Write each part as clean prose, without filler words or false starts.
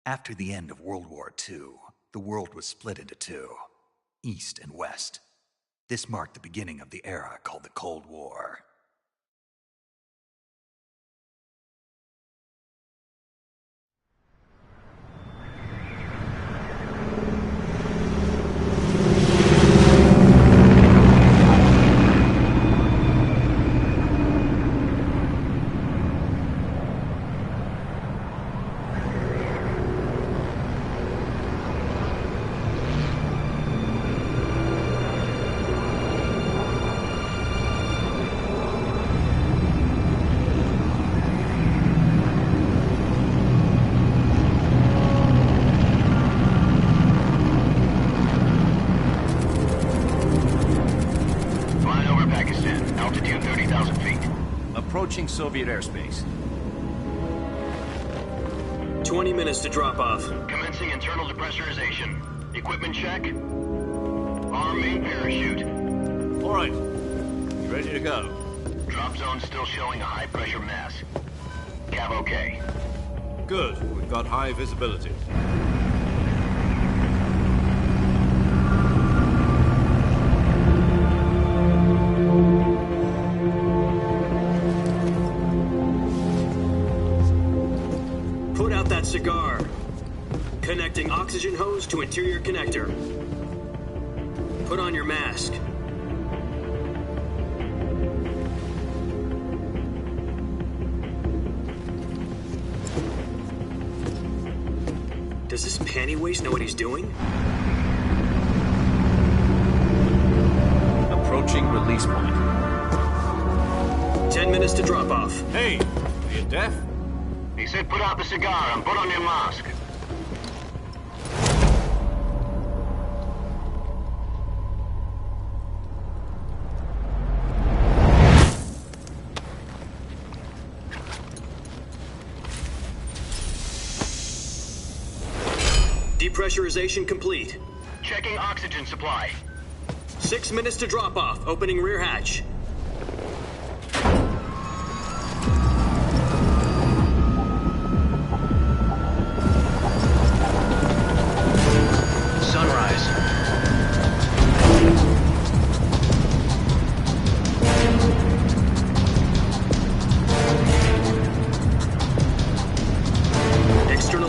After the end of World War II, the world was split into two, East and West. This marked the beginning of the era called the Cold War. Approaching Soviet airspace. 20 minutes to drop off. Commencing internal depressurization. Equipment check. Arm main parachute. All right. Ready to go. Drop zone still showing a high pressure mass. Cav okay. Good. We've got high visibility. Cigar. Connecting oxygen hose to interior connector. Put on your mask. Does this panty waste know what he's doing? Approaching release point. 10 minutes to drop off. Hey, are you deaf? He said put out the cigar and put on your mask. Depressurization complete. Checking oxygen supply. 6 minutes to drop off. Opening rear hatch.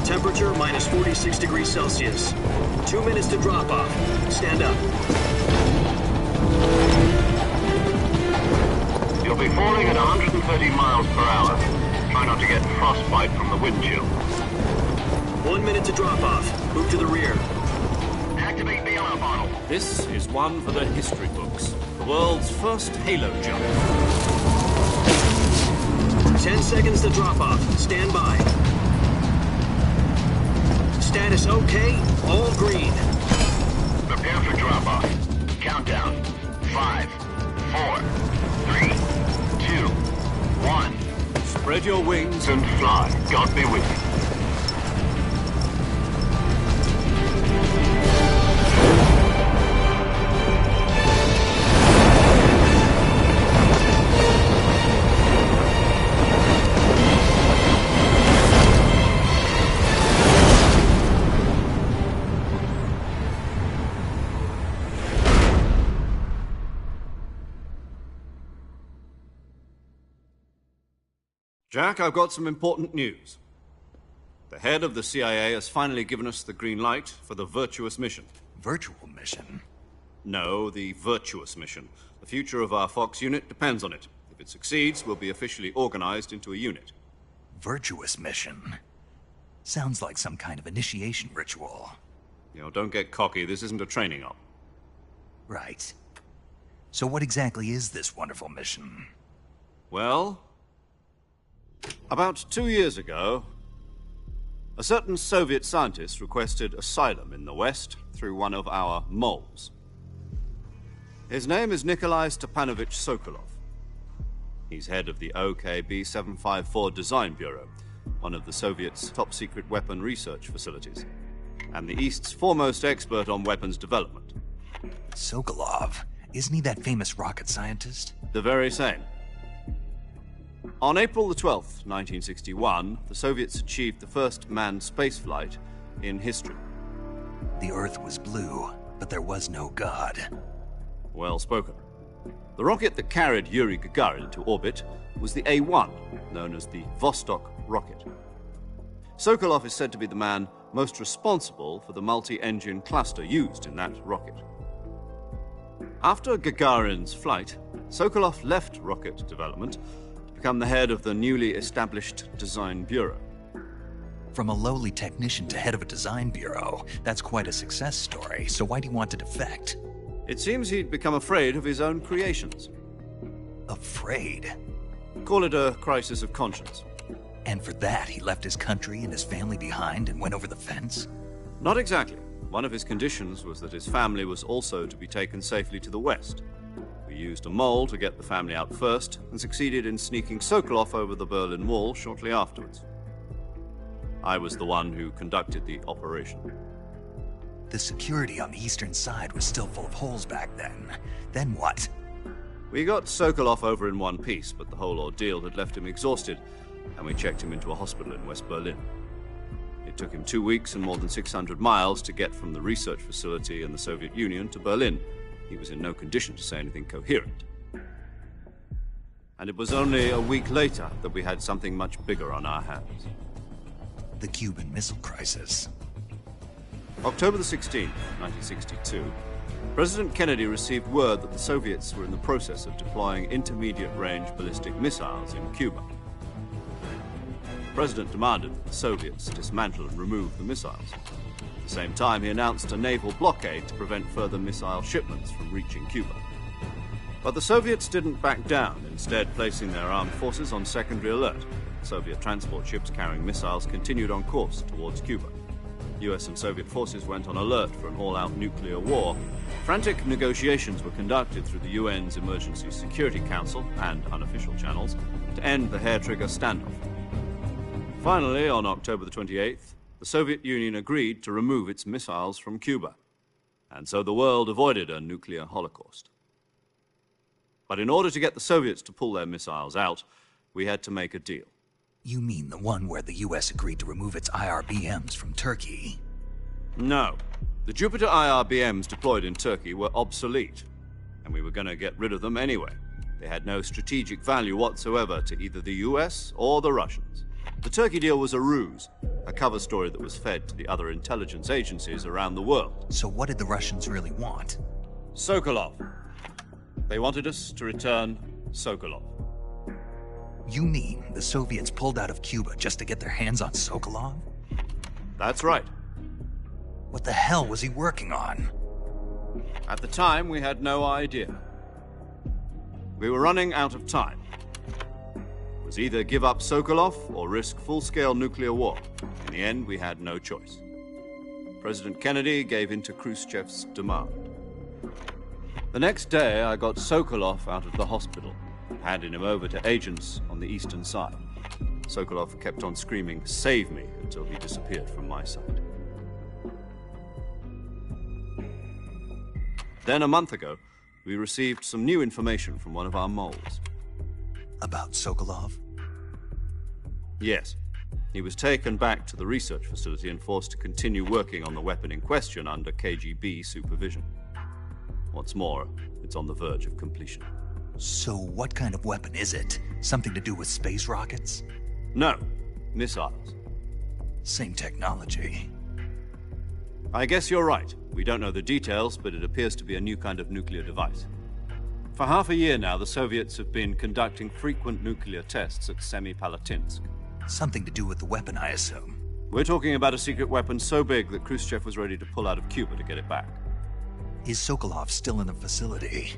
Temperature minus 46 degrees Celsius. 2 minutes to drop off. Stand up. You'll be falling at 130 miles per hour. Try not to get frostbite from the wind chill. 1 minute to drop off. Move to the rear. Activate bailout bottle. This is one for the history books. The world's first halo jump. 10 seconds to drop off. Stand by. Status okay, all green. Prepare for drop-off. Countdown. 5, 4, 3, 2, 1. Spread your wings And fly. God be with you. Jack, I've got some important news. The head of the CIA has finally given us the green light for the virtuous mission. Virtual mission? No, the virtuous mission. The future of our Fox unit depends on it. If it succeeds, we'll be officially organized into a unit. Virtuous mission? Sounds like some kind of initiation ritual. You know, don't get cocky. This isn't a training op. Right. So what exactly is this wonderful mission? Well, about 2 years ago, a certain Soviet scientist requested asylum in the West through one of our moles. His name is Nikolai Stepanovich Sokolov. He's head of the OKB 754 Design Bureau, one of the Soviets' top-secret weapon research facilities, and the East's foremost expert on weapons development. Sokolov? Isn't he that famous rocket scientist? The very same. On April the 12th, 1961, the Soviets achieved the first manned spaceflight in history. The Earth was blue, but there was no God. Well spoken. The rocket that carried Yuri Gagarin to orbit was the A-1, known as the Vostok rocket. Sokolov is said to be the man most responsible for the multi-engine cluster used in that rocket. After Gagarin's flight, Sokolov left rocket development to become the head of the newly established Design Bureau. From a lowly technician to head of a design bureau, that's quite a success story, so why'd he want to defect? It seems he'd become afraid of his own creations. Afraid? Call it a crisis of conscience. And for that, he left his country and his family behind and went over the fence? Not exactly. One of his conditions was that his family was also to be taken safely to the west. We used a mole to get the family out first and succeeded in sneaking Sokolov over the Berlin Wall shortly afterwards. I was the one who conducted the operation. The security on the eastern side was still full of holes back then. Then what? We got Sokolov over in one piece, but the whole ordeal had left him exhausted, and we checked him into a hospital in West Berlin. It took him 2 weeks and more than 600 miles to get from the research facility in the Soviet Union to Berlin. He was in no condition to say anything coherent. And it was only a week later that we had something much bigger on our hands. The Cuban Missile Crisis. October the 16th, 1962, President Kennedy received word that the Soviets were in the process of deploying intermediate-range ballistic missiles in Cuba. The President demanded that the Soviets dismantle and remove the missiles. At the same time, he announced a naval blockade to prevent further missile shipments from reaching Cuba. But the Soviets didn't back down, instead placing their armed forces on secondary alert. Soviet transport ships carrying missiles continued on course towards Cuba. US and Soviet forces went on alert for an all-out nuclear war. Frantic negotiations were conducted through the UN's Emergency Security Council and unofficial channels to end the hair-trigger standoff. Finally, on October the 28th, the Soviet Union agreed to remove its missiles from Cuba, and so the world avoided a nuclear holocaust. But in order to get the Soviets to pull their missiles out, we had to make a deal. You mean the one where the US agreed to remove its IRBMs from Turkey? No. The Jupiter IRBMs deployed in Turkey were obsolete, and we were going to get rid of them anyway. They had no strategic value whatsoever to either the US or the Russians. The Turkey deal was a ruse, a cover story that was fed to the other intelligence agencies around the world. So what did the Russians really want? Sokolov. They wanted us to return Sokolov. You mean the Soviets pulled out of Cuba just to get their hands on Sokolov? That's right. What the hell was he working on? At the time, we had no idea. We were running out of time. It was either give up Sokolov or risk full-scale nuclear war. In the end, we had no choice. President Kennedy gave in to Khrushchev's demand. The next day, I got Sokolov out of the hospital, handing him over to agents on the eastern side. Sokolov kept on screaming, "Save me," until he disappeared from my sight. Then a month ago, we received some new information from one of our moles. About Sokolov? Yes. He was taken back to the research facility and forced to continue working on the weapon in question under KGB supervision. What's more, it's on the verge of completion. So what kind of weapon is it? Something to do with space rockets? No, missiles. Same technology. I guess you're right. We don't know the details, but it appears to be a new kind of nuclear device. For half a year now, the Soviets have been conducting frequent nuclear tests at Semipalatinsk. Something to do with the weapon, I assume. We're talking about a secret weapon so big that Khrushchev was ready to pull out of Cuba to get it back. Is Sokolov still in the facility?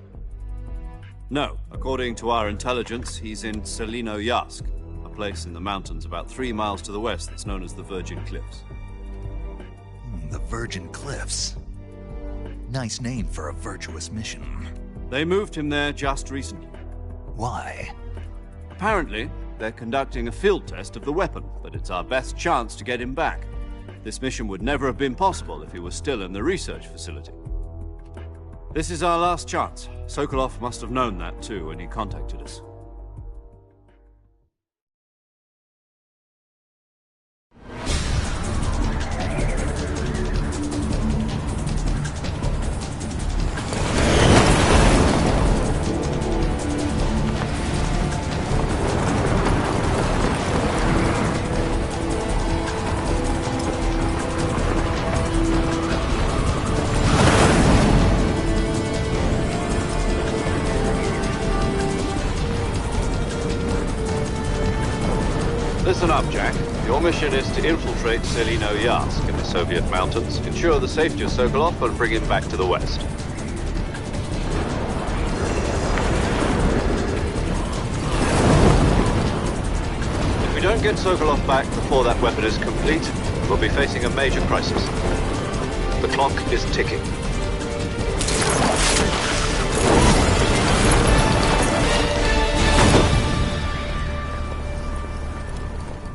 No. According to our intelligence, he's in Selinoyarsk, a place in the mountains about 3 miles to the west that's known as the Virgin Cliffs. The Virgin Cliffs. Nice name for a virtuous mission. They moved him there just recently. Why? Apparently, they're conducting a field test of the weapon, but it's our best chance to get him back. This mission would never have been possible if he was still in the research facility. This is our last chance. Sokolov must have known that too when he contacted us. up, Jack. Your mission is to infiltrate Selino-Yarsk in the Soviet mountains, ensure the safety of Sokolov, and bring him back to the west. If we don't get Sokolov back before that weapon is complete, we'll be facing a major crisis. The clock is ticking.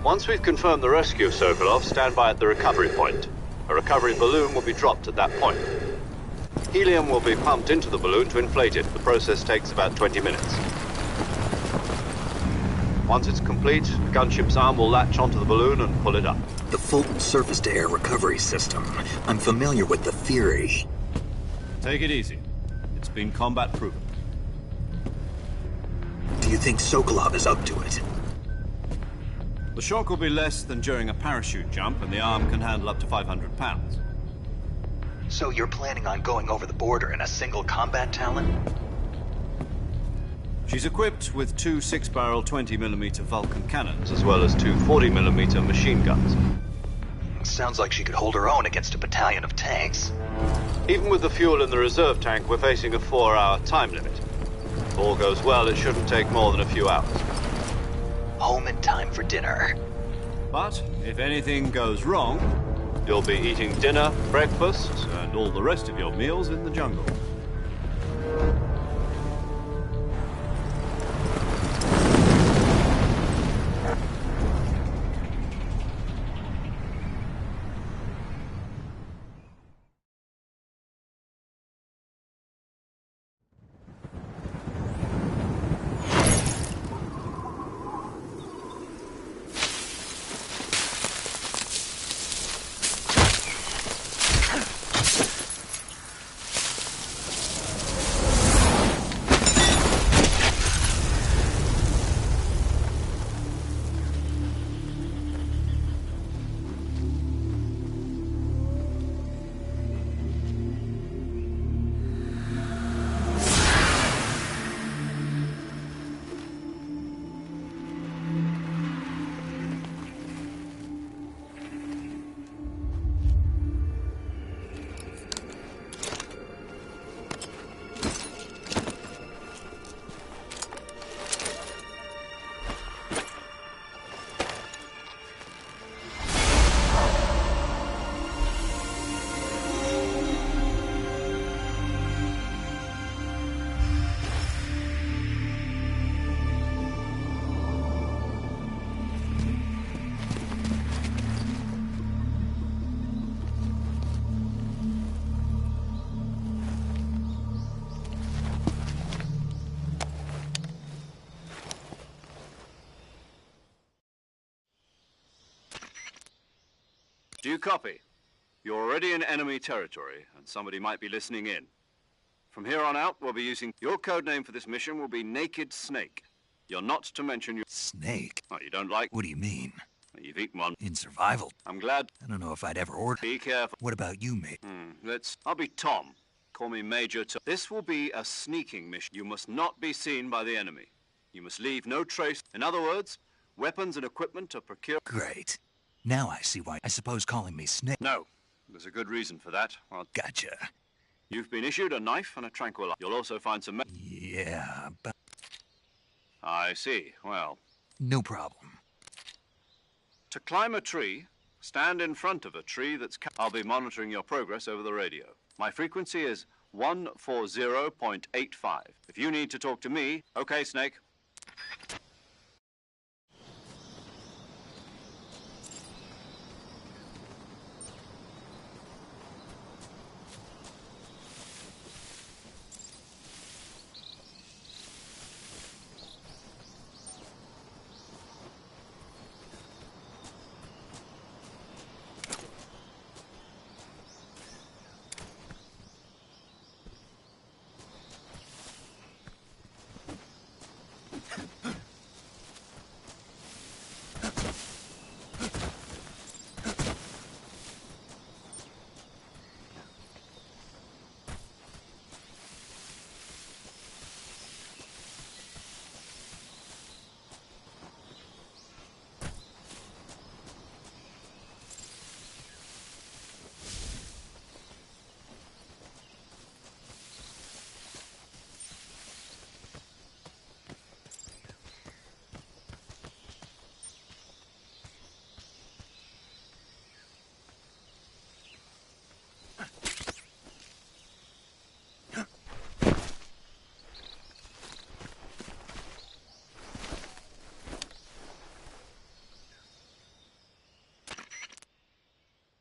Once we've confirmed the rescue of Sokolov, stand by at the recovery point. A recovery balloon will be dropped at that point. Helium will be pumped into the balloon to inflate it. The process takes about 20 minutes. Once it's complete, the gunship's arm will latch onto the balloon and pull it up. The Fulton surface-to-air recovery system. I'm familiar with the theory. Take it easy. It's been combat-proven. Do you think Sokolov is up to it? The shock will be less than during a parachute jump, and the arm can handle up to 500 pounds. So you're planning on going over the border in a single combat Talon? She's equipped with two 6-barrel 20mm Vulcan cannons, as well as two 40mm machine guns. Sounds like she could hold her own against a battalion of tanks. Even with the fuel in the reserve tank, we're facing a 4-hour time limit. If all goes well, it shouldn't take more than a few hours. Home in time for dinner. But if anything goes wrong, you'll be eating dinner, breakfast, and all the rest of your meals in the jungle. Do you copy? You're already in enemy territory, and somebody might be listening in. From here on out, we'll be using... Your code name for this mission will be Naked Snake. You're not to mention your... Snake? Oh, you don't like... What do you mean? You've eaten one. In survival? I'm glad... I don't know if I'd ever order... Be careful. What about you, mate? I'll be Tom. Call me Major Tom. This will be a sneaking mission. You must not be seen by the enemy. You must leave no trace. In other words, weapons and equipment are procured... Great. Now I see why. I suppose calling me Snake... No. There's a good reason for that. Gotcha. You've been issued a knife and a tranquilizer. You'll also find some... Yeah, but... I see. Well... No problem. To climb a tree, stand in front of a tree that's... I'll be monitoring your progress over the radio. My frequency is 140.85. If you need to talk to me... Okay, Snake.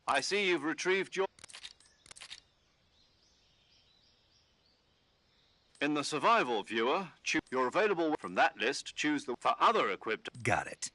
I see you've retrieved your... In the survival viewer, you're available from that list. Choose the... For other equipped... Got it.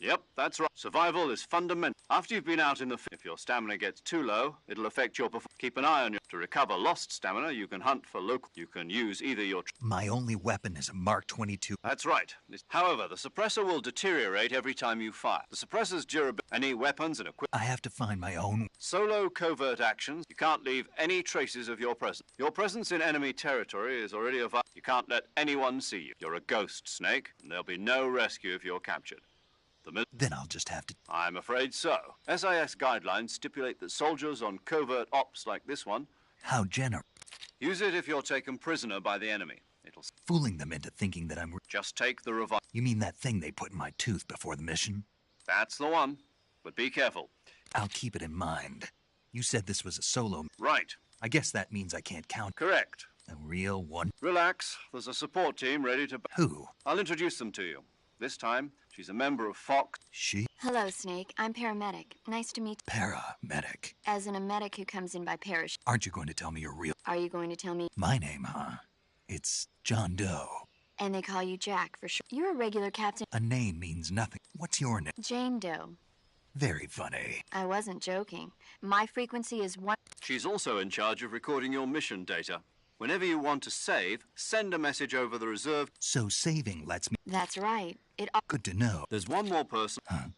Yep, that's right. Survival is fundamental. After you've been out in the... If your stamina gets too low, it'll affect your performance. Keep an eye on you. To recover lost stamina, you can hunt for local... You can use either your... My only weapon is a Mark 22. That's right. However, the suppressor will deteriorate every time you fire. The suppressor's durability... Any weapons and equipment... I have to find my own. Solo covert actions. You can't leave any traces of your presence. Your presence in enemy territory is already a... You can't let anyone see you. You're a ghost, Snake, and there'll be no rescue if you're captured. Then I'll just have to... I'm afraid so. SIS guidelines stipulate that soldiers on covert ops like this one... How generous. Use it if you're taken prisoner by the enemy. It'll... Fooling them into thinking that I'm... Just take the revive... You mean that thing they put in my tooth before the mission? That's the one. But be careful. I'll keep it in mind. You said this was a solo... Right. I guess that means I can't count... Correct. A real one... Relax. There's a support team ready to... Who? I'll introduce them to you. This time, she's a member of Fox. She? Hello, Snake. I'm paramedic. Nice to meet you. Paramedic. As in a medic who comes in by parachute. Aren't you going to tell me your real... Are you going to tell me? My name, huh? It's John Doe. And they call you Jack for sure. You're a regular captain. A name means nothing. What's your name? Jane Doe. Very funny. I wasn't joking. My frequency is 1... She's also in charge of recording your mission data. Whenever you want to save, send a message over the reserve. So saving lets me... That's right. Good to know. There's one more person. Huh?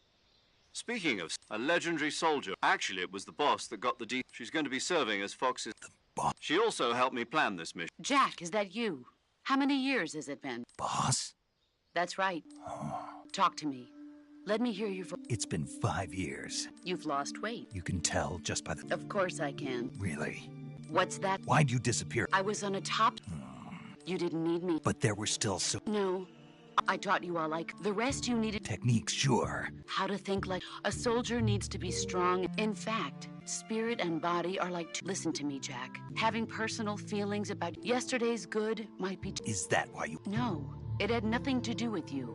Speaking of a legendary soldier, actually it was the boss that got the D. She's going to be serving as Fox's... The boss? She also helped me plan this mission. Jack, is that you? How many years has it been? Boss? That's right. Talk to me. Let me hear your voice. It's been 5 years. You've lost weight. You can tell just by the... Of course I can. Really? What's that? Why'd you disappear? I was on a top... You didn't need me. But there were still so... No. I taught you all like... The rest you needed... Techniques, sure. How to think like... A soldier needs to be strong. In fact, spirit and body are like... Listen to me, Jack. Having personal feelings about yesterday's good might be... Is that why you... No. It had nothing to do with you.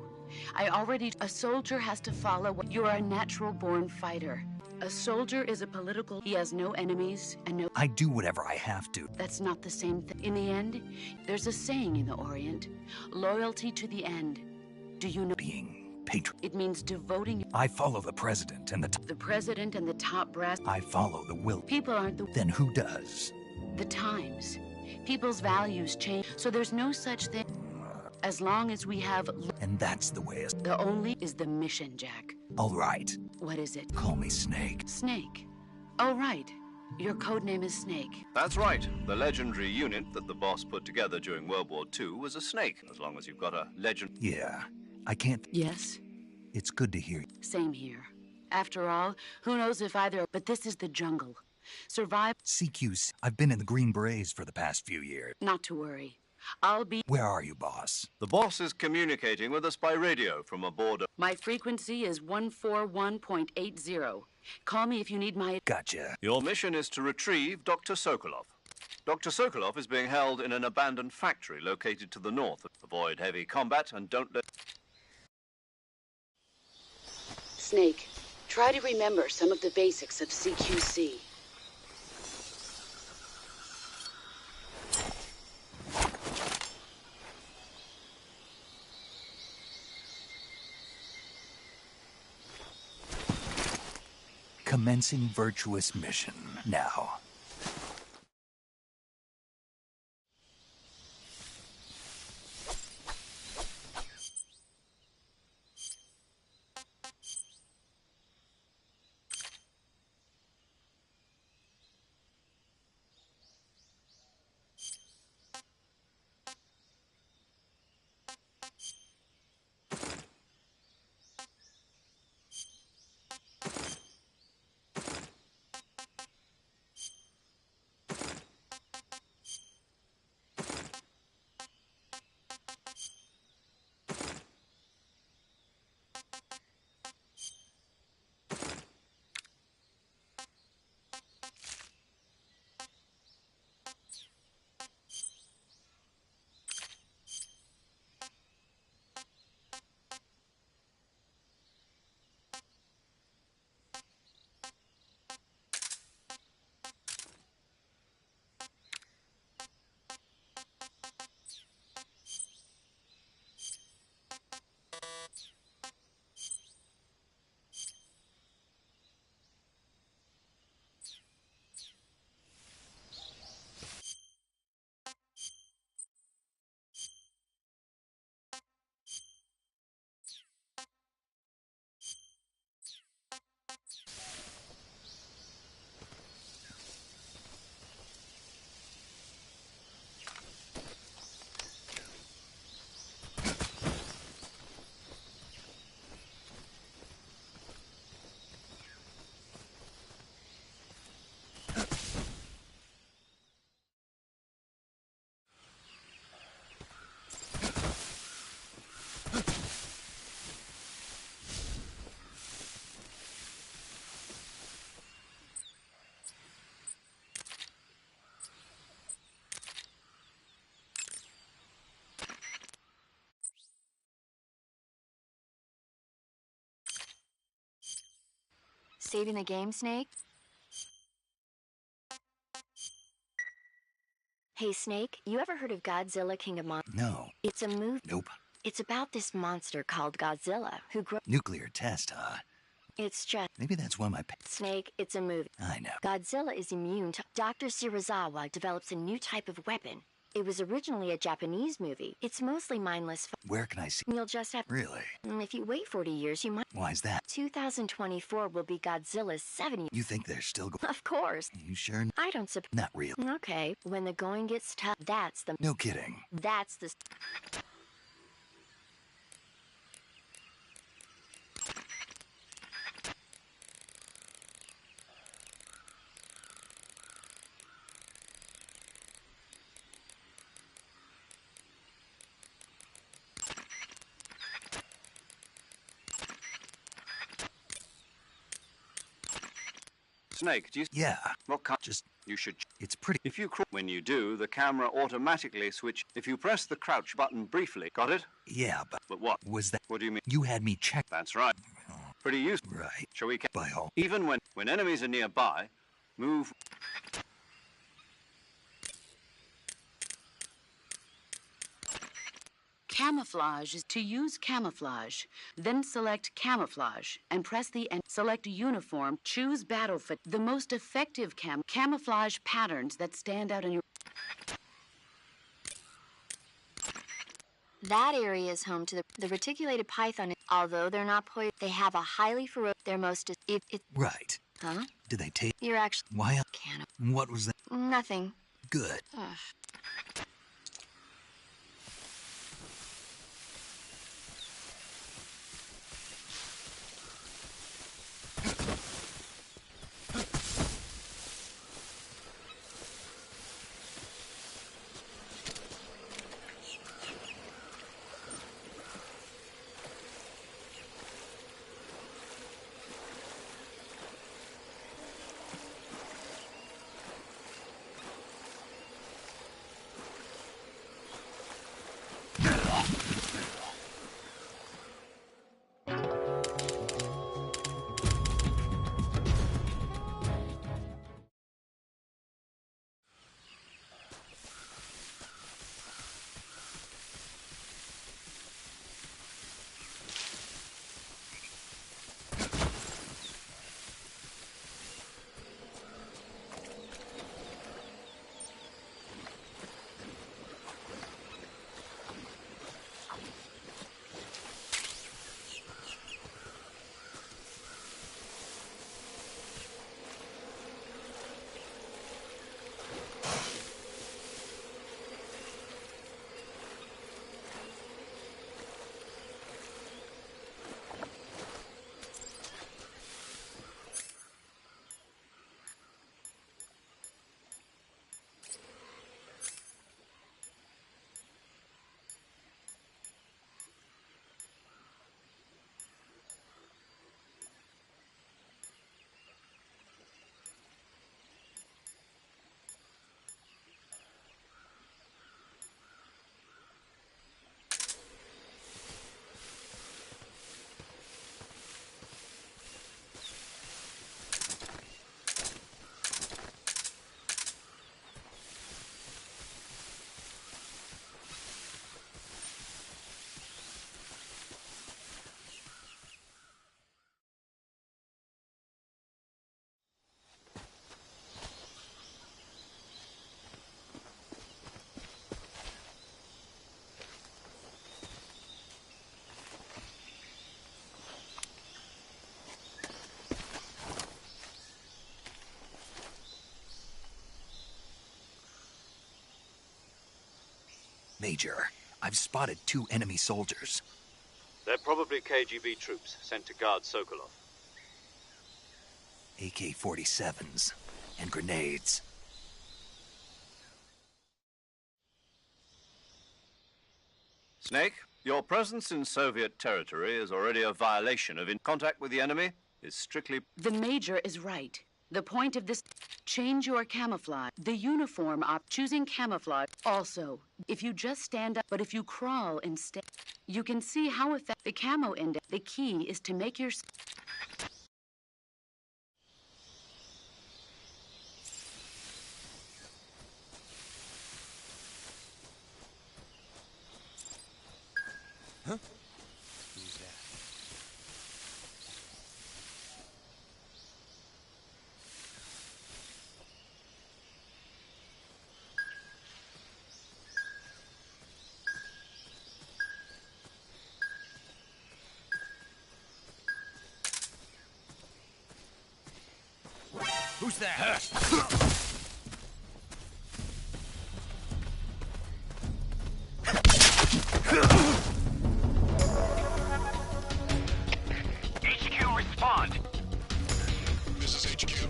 A soldier has to follow what... You're a natural-born fighter. A soldier is a political... He has no enemies and no... I do whatever I have to. That's not the same thing. In the end, there's a saying in the Orient. Loyalty to the end. Do you know... Being patriot. It means devoting... I follow the president and The president and the top brass... I follow the will. People aren't the... Then who does? The times. People's values change, so there's no such thing. As long as we have... And that's the way it's... The only is the mission, Jack. All right. What is it? Call me Snake. Snake. Oh, right. Your code name is Snake. That's right. The legendary unit that the boss put together during World War II was a snake, as long as you've got a legend... Yeah. I can't... Yes? It's good to hear. Same here. After all, who knows if either... But this is the jungle. Survive... CQC. I've been in the Green Berets for the past few years. Not to worry. I'll be... Where are you, boss? The boss is communicating with us by radio from aboard a... My frequency is 141.80. Call me if you need my... Gotcha. Your mission is to retrieve Dr. Sokolov. Dr. Sokolov is being held in an abandoned factory located to the north. Avoid heavy combat and don't let... Snake, try to remember some of the basics of CQC. Commencing virtuous mission now. saving the game, Snake? Hey, Snake, you ever heard of Godzilla, King of Monsters? No. It's a movie. Nope. It's about this monster called Godzilla, who grows... Nuclear test, huh? It's just... Maybe that's why my... Snake, it's a movie. I know. Godzilla is immune to... Dr. Shirazawa develops a new type of weapon. It was originally a Japanese movie. It's mostly mindless... Where can I see... You'll just have... Really? If you wait 40 years, you might... Why's that? 2024 will be Godzilla's 70th... You think they're still going... Of course. You sure? I don't suppose... Not real. Okay, when the going gets tough, that's the... No kidding. That's the... Snake, do you... Yeah. What kind... Just... You should... It's pretty... If you when you do, the camera automatically switch... If you press the crouch button briefly... Got it? Yeah, but... But what? Was that... What do you mean? You had me check... That's right. Pretty useful. Right. Shall we... By all... Even when enemies are nearby, move... Camouflage is to use camouflage. Then select camouflage and press the and select uniform. Choose battlefield. The most effective camouflage patterns that stand out in your... That area is home to the reticulated python. Although they're not poisonous, they have a highly ferocious... Their most... Right. Huh? Did they take... You're actually... Why... Can't... What was that? Nothing. Good. Ugh. Major, I've spotted 2 enemy soldiers. They're probably KGB troops sent to guard Sokolov. AK-47s and grenades. Snake, your presence in Soviet territory is already a violation of contact with the enemy is strictly... The Major is right. The point of this... Change your camouflage. The uniform choosing camouflage. Also, if you just stand up, but if you crawl instead, you can see how effective the camo index. The key is to make your... Who's that? HQ, respond. This is HQ.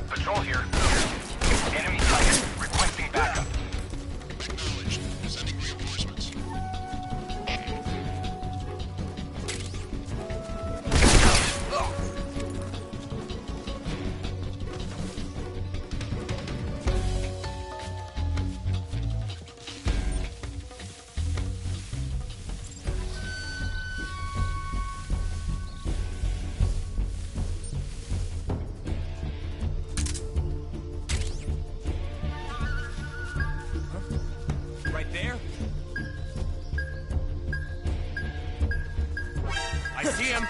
Patrol here. Enemy sighted. Requesting backup. Acknowledged. Sending reinforcements. Right there? I see him.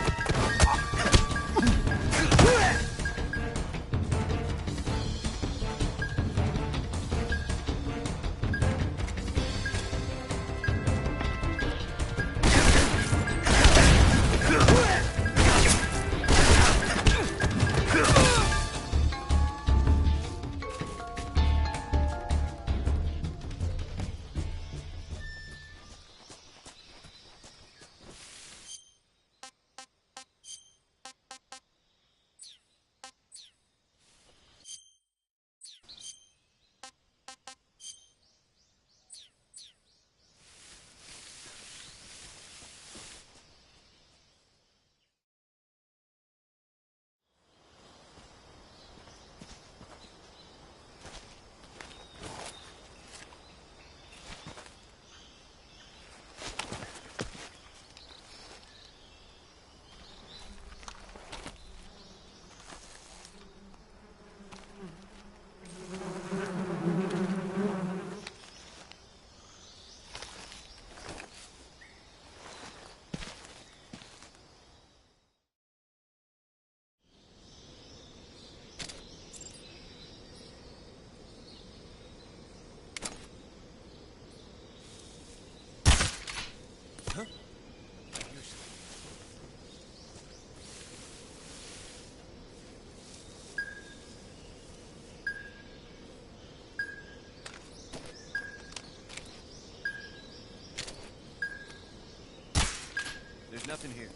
There's nothing here.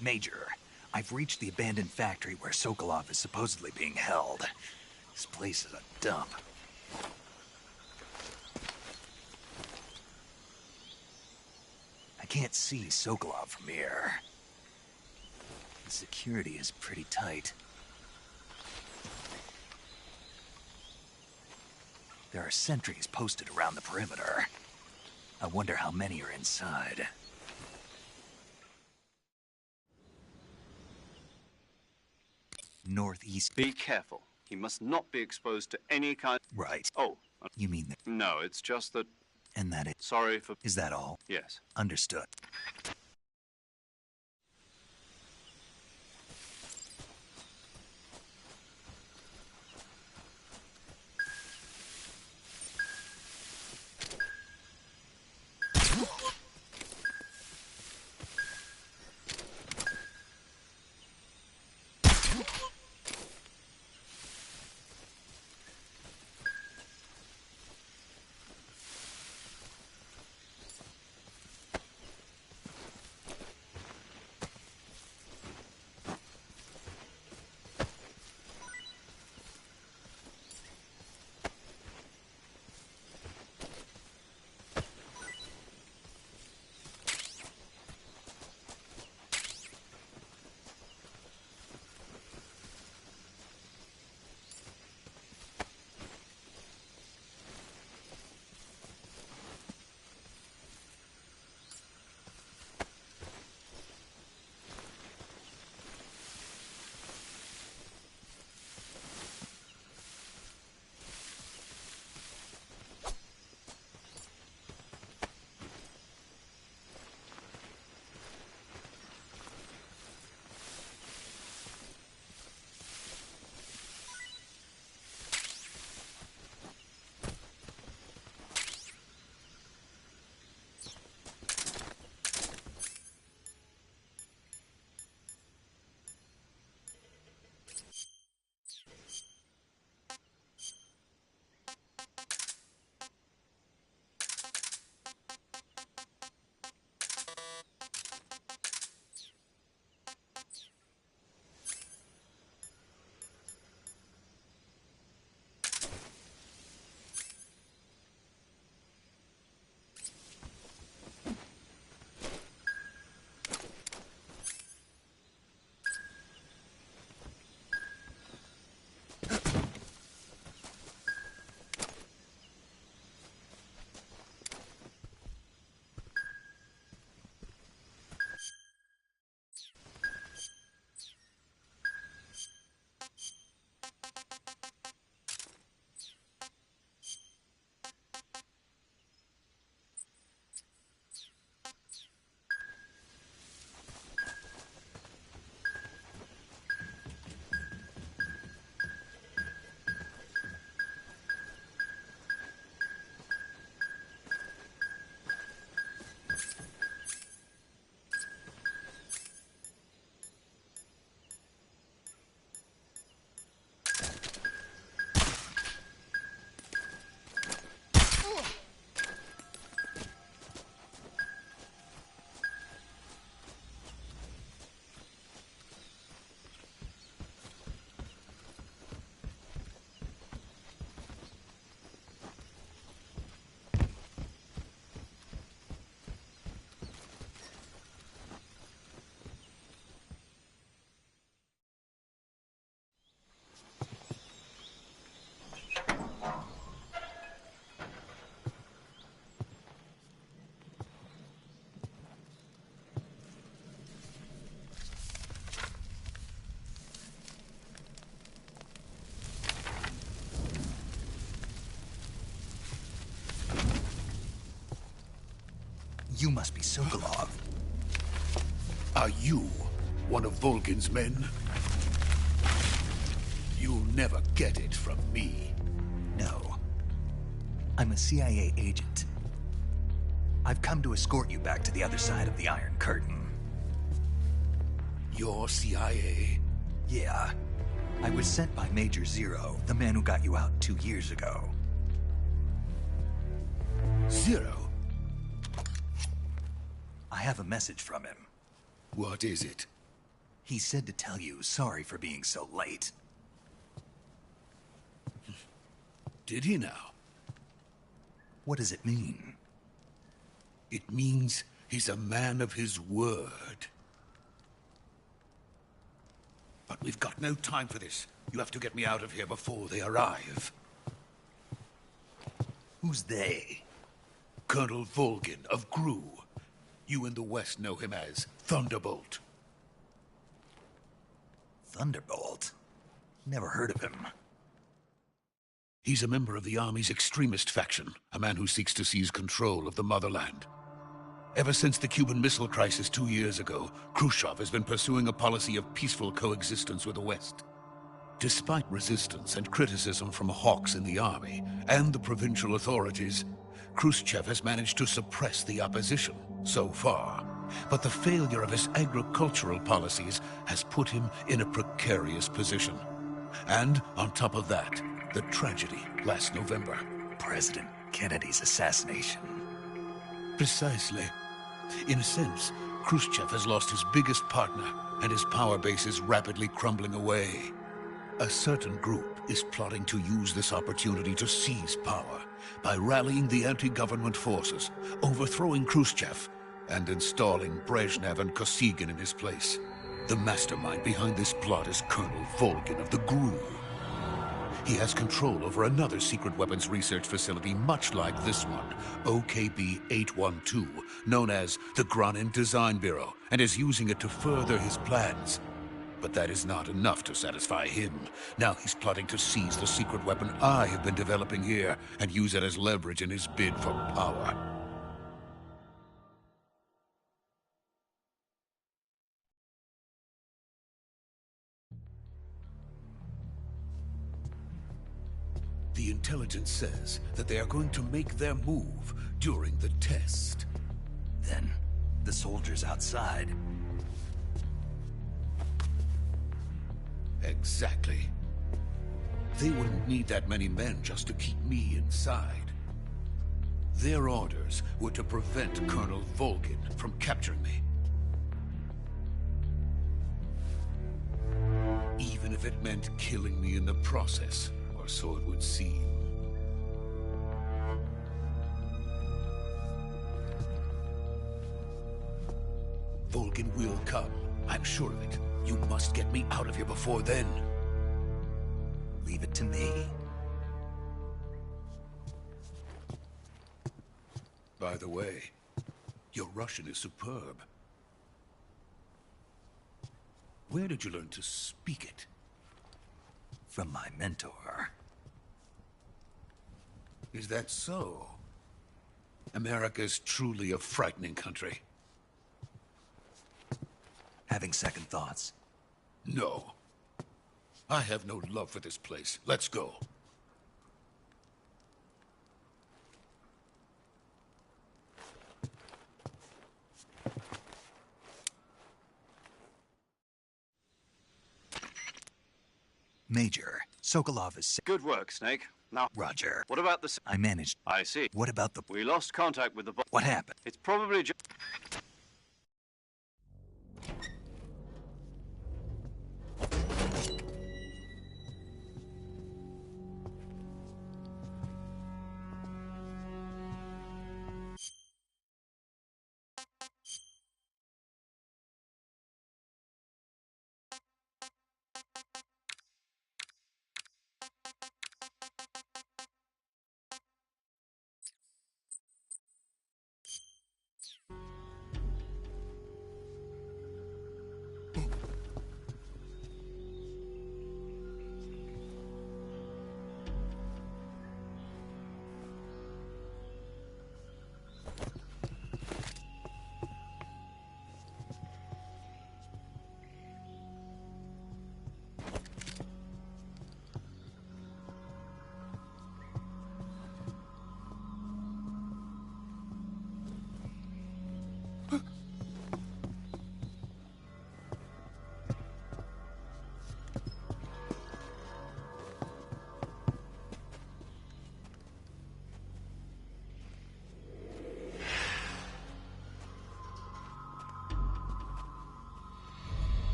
Major, I've reached the abandoned factory where Sokolov is supposedly being held. This place is a dump. I can't see Sokolov from here. The security is pretty tight. There are sentries posted around the perimeter. I wonder how many are inside. Northeast. Be careful. He must not be exposed to any kind... Right. Oh. You mean that? No, it's just that... And that it... Sorry for... Is that all? Yes. Understood. You must be Sokolov. Are you one of Volgin's men? You'll never get it from me. No. I'm a CIA agent. I've come to escort you back to the other side of the Iron Curtain. You're CIA? Yeah. I was sent by Major Zero, the man who got you out 2 years ago. Zero? I have a message from him. What is it? He said to tell you sorry for being so late. Did he now? What does it mean? It means he's a man of his word. But we've got no time for this. You have to get me out of here before they arrive. Who's they? Colonel Volgin of Gru. You in the West know him as Thunderbolt. Thunderbolt? Never heard of him. He's a member of the Army's extremist faction, a man who seeks to seize control of the motherland. Ever since the Cuban Missile Crisis 2 years ago, Khrushchev has been pursuing a policy of peaceful coexistence with the West. Despite resistance and criticism from hawks in the army and the provincial authorities, Khrushchev has managed to suppress the opposition so far. But the failure of his agricultural policies has put him in a precarious position. And on top of that, the tragedy last November. President Kennedy's assassination. Precisely. In a sense, Khrushchev has lost his biggest partner, and his power base is rapidly crumbling away. A certain group is plotting to use this opportunity to seize power by rallying the anti-government forces, overthrowing Khrushchev, and installing Brezhnev and Kosygin in his place. The mastermind behind this plot is Colonel Volgin of the GRU. He has control over another secret weapons research facility much like this one, OKB-812, known as the Granin Design Bureau, and is using it to further his plans. But that is not enough to satisfy him. Now he's plotting to seize the secret weapon I have been developing here and use it as leverage in his bid for power. The intelligence says that they are going to make their move during the test. Then, the soldiers outside. Exactly. They wouldn't need that many men just to keep me inside. Their orders were to prevent Colonel Volgin from capturing me. Even if it meant killing me in the process. Or so it would seem. Volgin will come. I'm sure of it. You must get me out of here before then. Leave it to me. By the way, your Russian is superb. Where did you learn to speak it? From my mentor. Is that so? America's truly a frightening country. Having second thoughts? No. I have no love for this place. Let's go. Major, Sokolov is sick. Good work, Snake. Now, Roger. what about the... I managed. I see. What about the... We lost contact with the... What happened? It's probably just...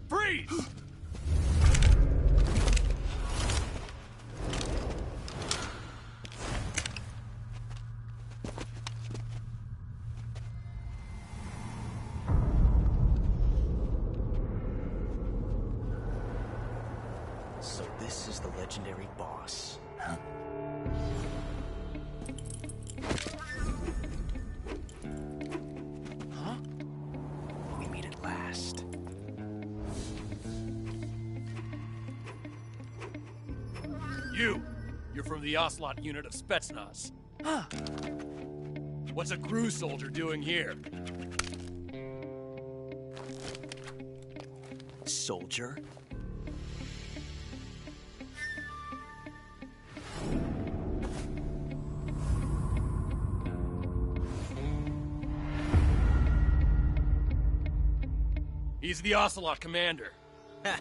Freeze! So this is the legendary boss. Huh? Huh? We meet again. You're from the Ocelot unit of Spetsnaz. What's a crew soldier doing here? Soldier? He's the Ocelot commander. Ha!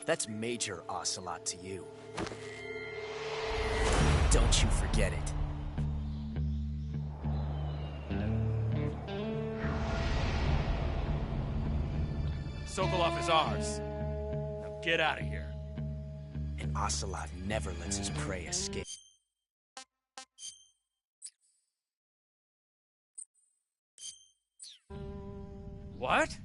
That's Major Ocelot to you. Don't you forget it. Sokolov is ours. Now get out of here. And Ocelot never lets his prey escape. What?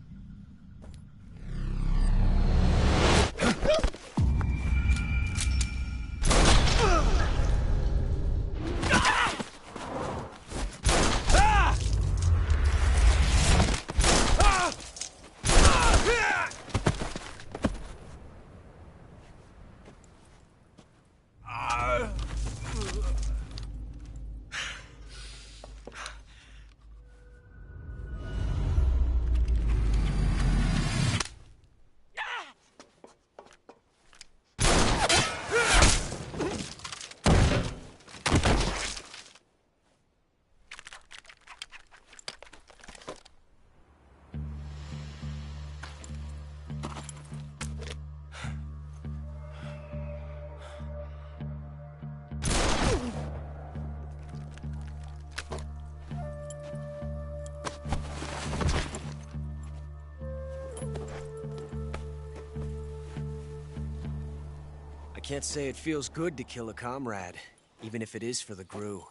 I can't say it feels good to kill a comrade, even if it is for the GRU.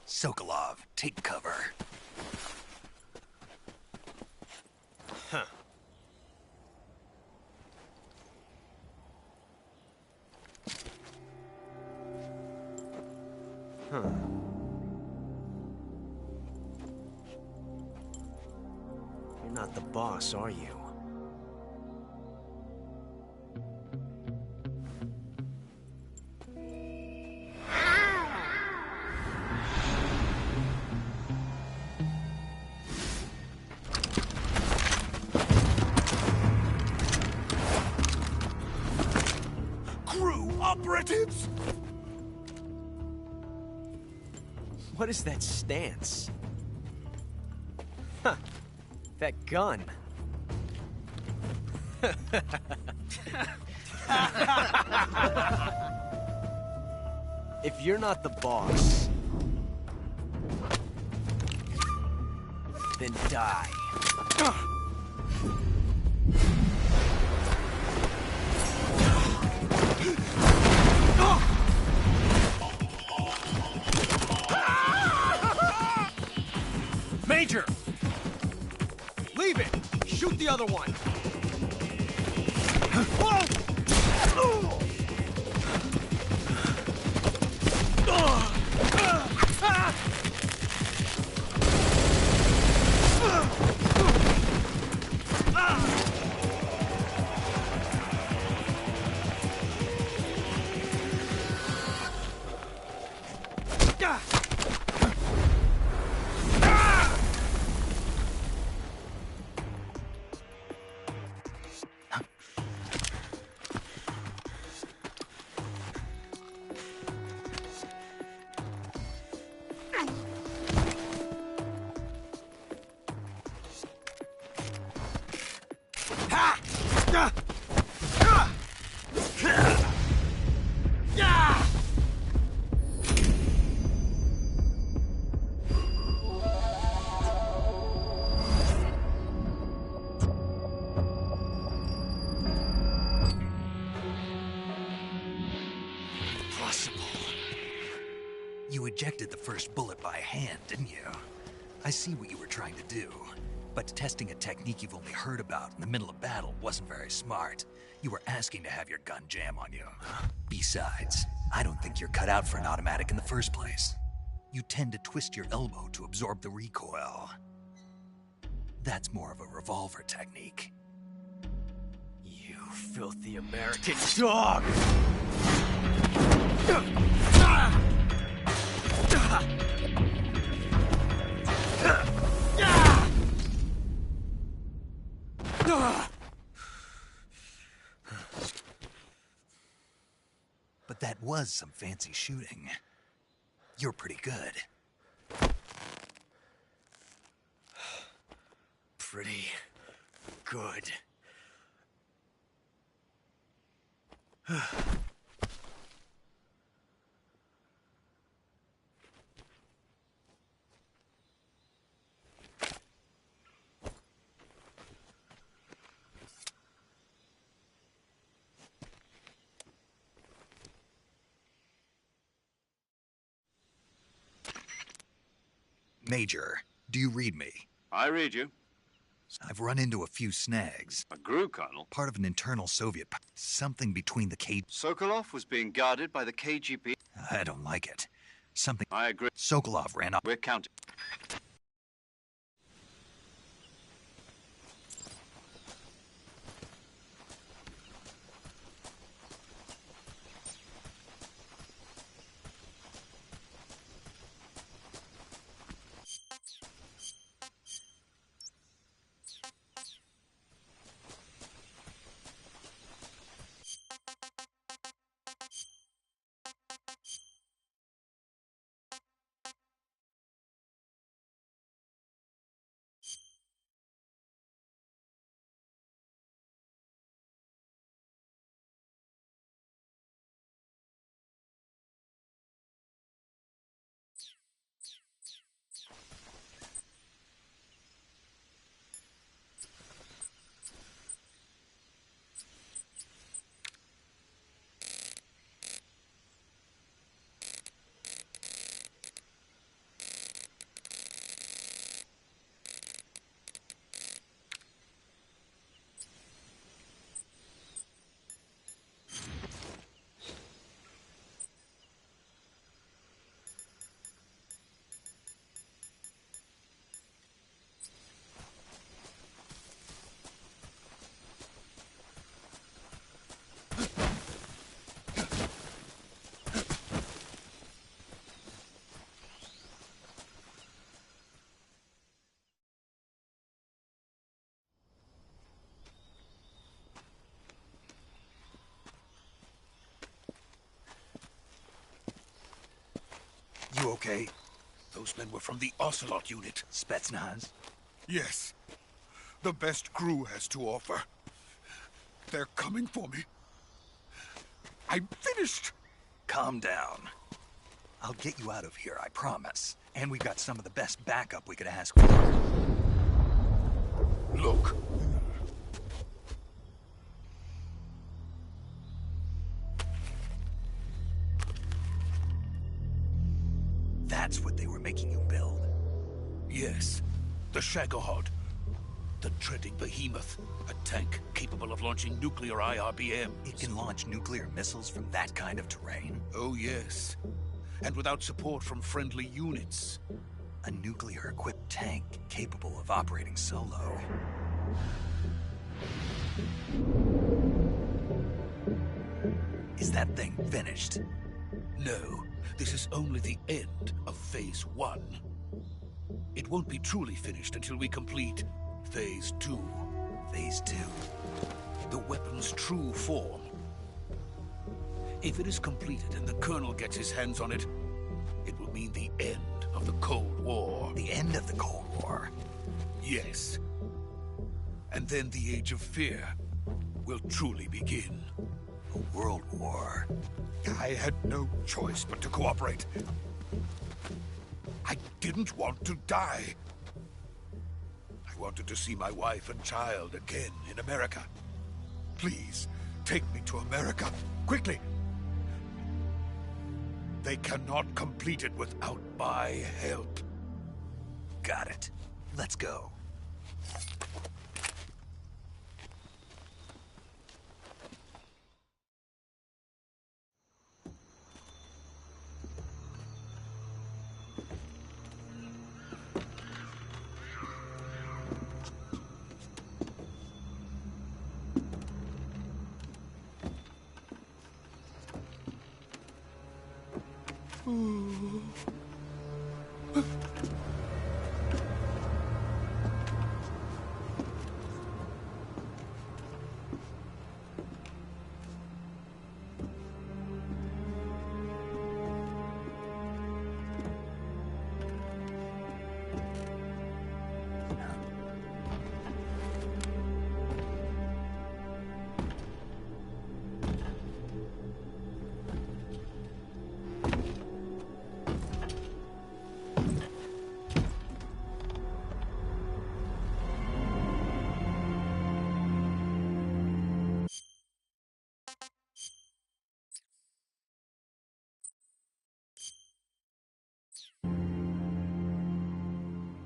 Sokolov, take cover. Huh. Huh. You're not the boss, are you? Operatives! What is that stance? Huh. That gun. If you're not the boss, then die. Major! Leave it! Shoot the other one! You ejected the first bullet by hand, didn't you? I see what you were trying to do. But testing a technique you've only heard about in the middle of battle wasn't very smart. You were asking to have your gun jam on you. Besides, I don't think you're cut out for an automatic in the first place. You tend to twist your elbow to absorb the recoil. That's more of a revolver technique. You... filthy American dog! But that was some fancy shooting. You're pretty good. Pretty good. Major, do you read me? I read you. I've run into a few snags. A GRU, Colonel? Part of an internal Soviet... Something between the Sokolov was being guarded by the KGB. I don't like it. Something... I agree. Sokolov ran off... We're counting. You okay? Those men were from the Ocelot unit. Spetsnaz? Yes. The best GRU has to offer. They're coming for me. I'm finished! Calm down. I'll get you out of here, I promise. And we've got some of the best backup we could ask for. Look. That's what they were making you build? Yes. The Shagohod. The treading behemoth. A tank capable of launching nuclear IRBMs. It can launch nuclear missiles from that kind of terrain? Oh, yes. And without support from friendly units. A nuclear-equipped tank capable of operating solo. Is that thing finished? No. This is only the end of Phase 1. It won't be truly finished until we complete Phase 2. Phase 2? The weapon's true form. If it is completed and the Colonel gets his hands on it, it will mean the end of the Cold War. The end of the Cold War? Yes. And then the Age of Fear will truly begin. A world war? I had no choice but to cooperate. I didn't want to die. I wanted to see my wife and child again in America. Please, take me to America, quickly. They cannot complete it without my help. Got it. Let's go.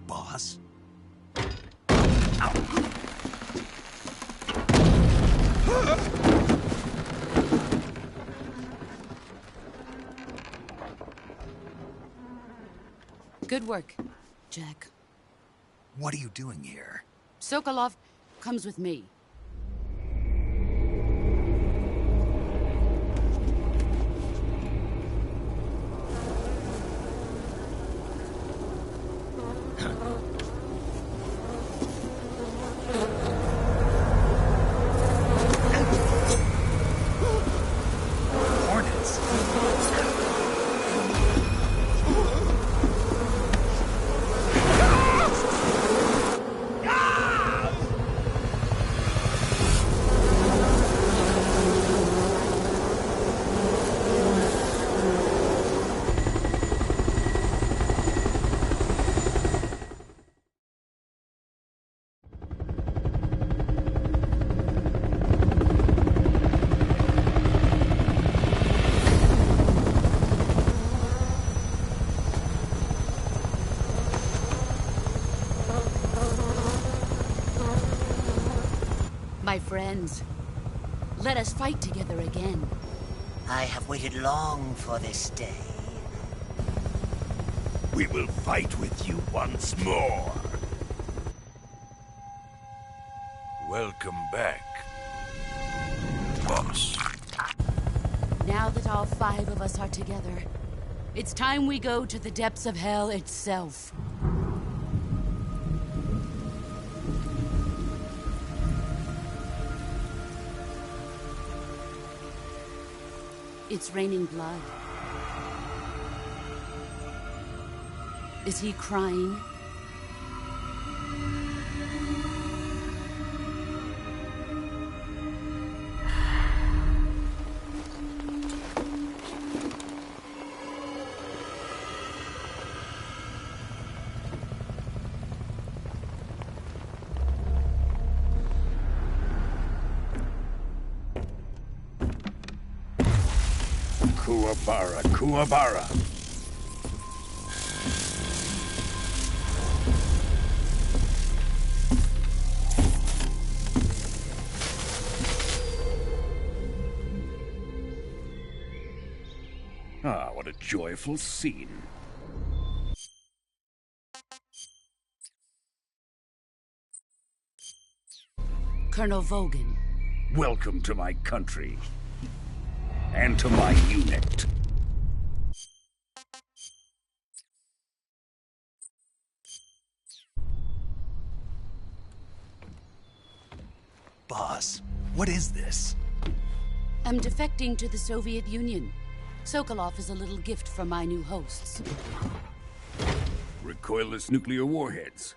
Boss? Good work, Jack. What are you doing here? Sokolov comes with me. Hornets? My friends, let us fight together again. I have waited long for this day. We will fight with you once more. Welcome back, boss. Now that all 5 of us are together, it's time we go to the depths of hell itself. It's raining blood. Is he crying? Kuwabara, Kuwabara. Ah, what a joyful scene. Colonel Vogan. Welcome to my country. And to my unit. Boss, what is this? I'm defecting to the Soviet Union. Sokolov is a little gift from my new hosts. Recoilless nuclear warheads.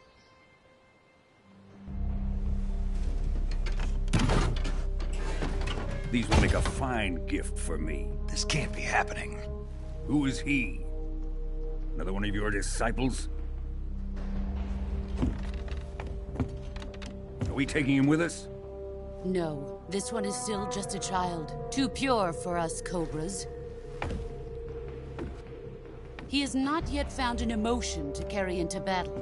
These will make a fine gift for me. This can't be happening. Who is he? Another one of your disciples? Are we taking him with us? No, this one is still just a child. Too pure for us Cobras. He has not yet found an emotion to carry into battle.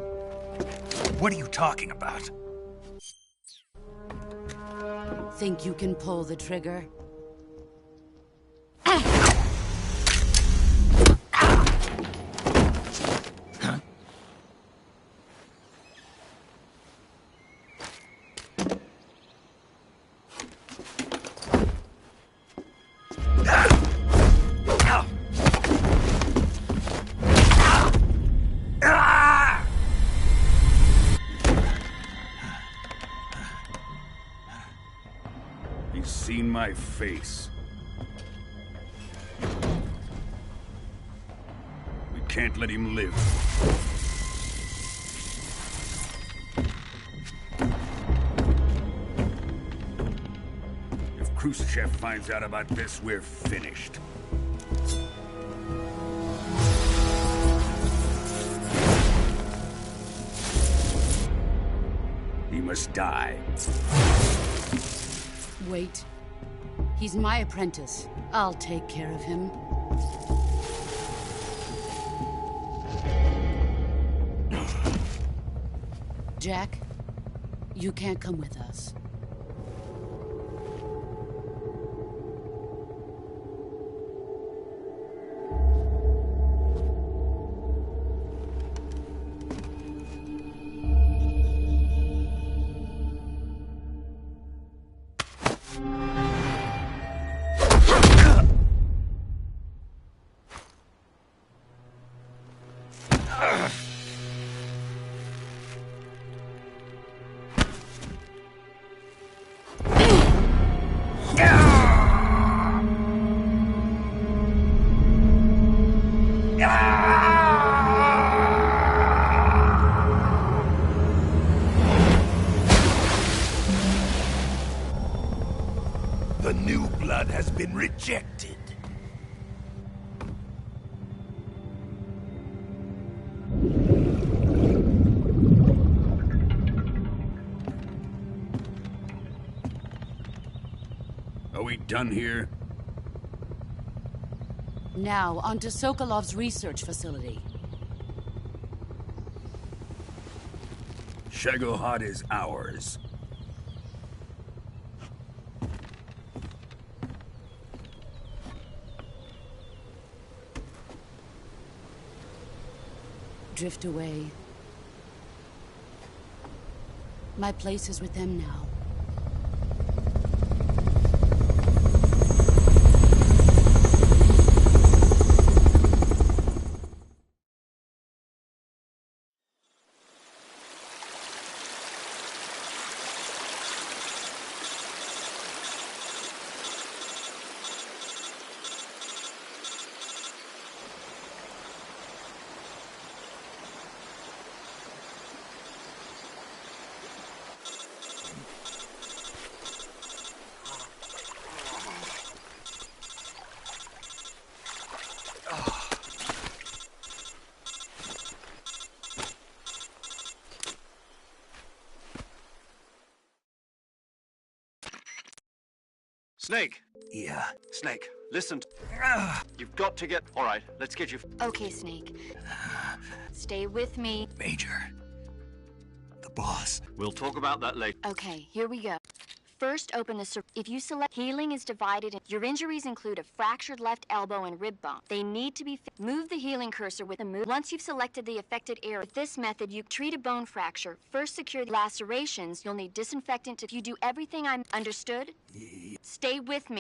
What are you talking about? Think you can pull the trigger? my face. We can't let him live. If Khrushchev finds out about this, we're finished. He must die. Wait. He's my apprentice. I'll take care of him. Jack, you can't come with us. The new blood has been rejected. Are we done here? Now, on to Sokolov's research facility. Shagohod is ours. Drift away. My place is with them now. Snake! Yeah. Snake, listen. You've got to get... All right, let's get you... Okay, Snake. Stay with me. Major. The boss. We'll talk about that later. Okay, here we go. First, open the... If you select... Healing is divided in... Your injuries include a fractured left elbow and rib bone. They need to be... Move the healing cursor with a move. Once you've selected the affected area, with this method, you treat a bone fracture. First, secure the lacerations. You'll need disinfectant if you do everything I'm... Understood? Stay with me.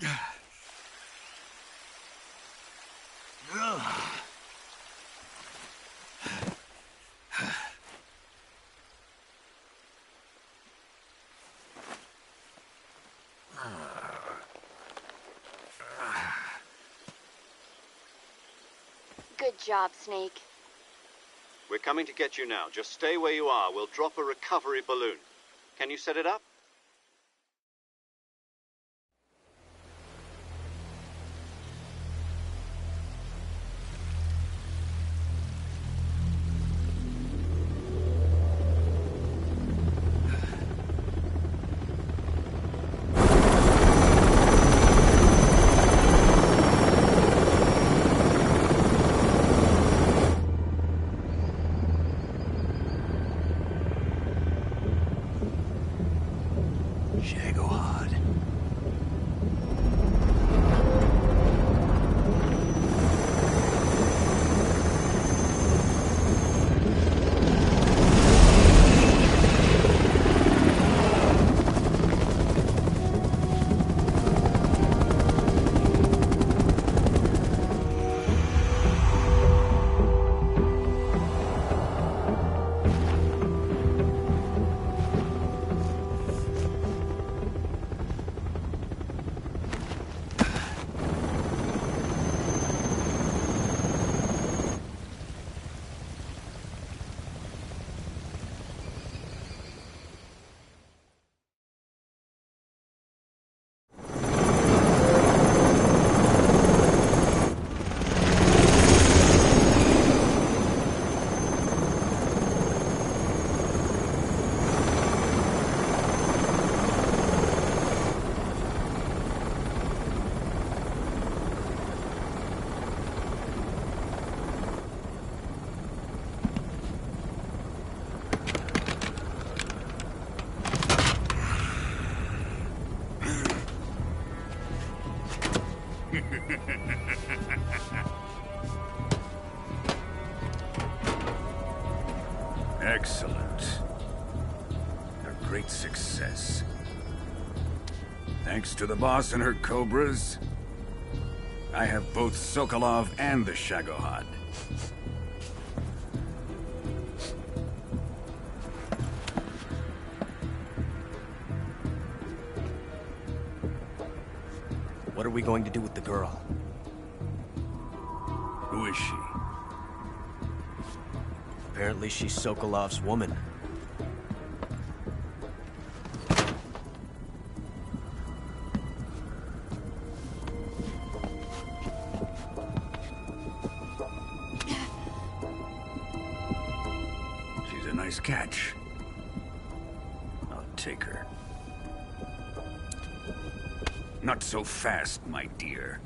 Good job, Snake. We're coming to get you now. Just stay where you are. We'll drop a recovery balloon. Can you set it up? Excellent. A great success. Thanks to the boss and her cobras, I have both Sokolov and the Shagohod. What are we going to do with the girl? Who is she? Apparently she's Sokolov's woman. She's a nice catch. I'll take her. Not so fast, my dear.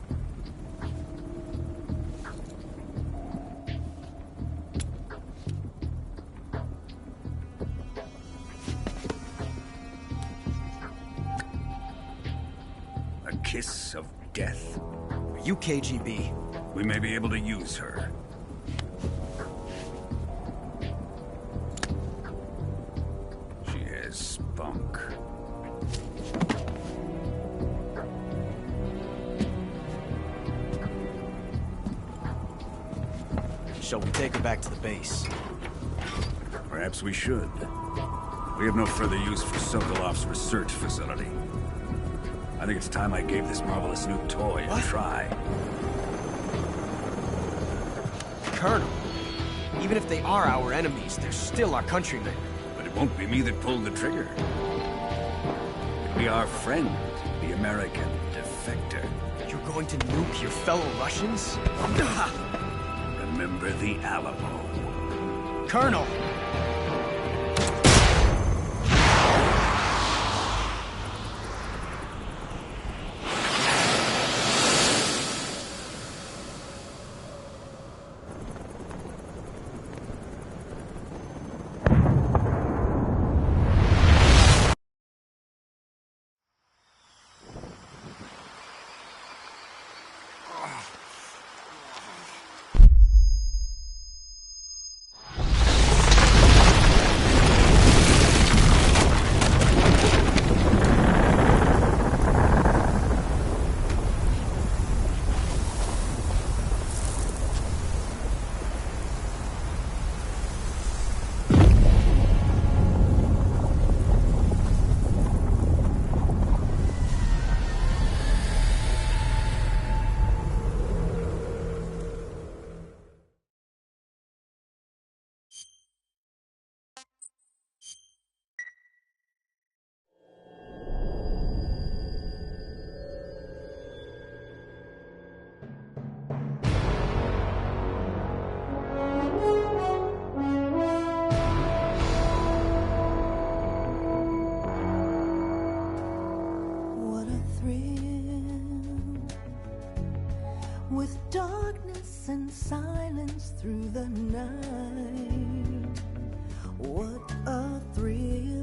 A kiss of death? Are you KGB? We may be able to use her. She has spunk. Shall we take her back to the base? Perhaps we should. We have no further use for Sokolov's research facility. I think it's time I gave this marvelous new toy a try. Colonel, even if they are our enemies, they're still our countrymen. But it won't be me that pulled the trigger. It'll be our friend, the American defector. You're going to nuke your fellow Russians? Remember the Alamo. Colonel! thrill, with darkness and silence through the night. What a thrill.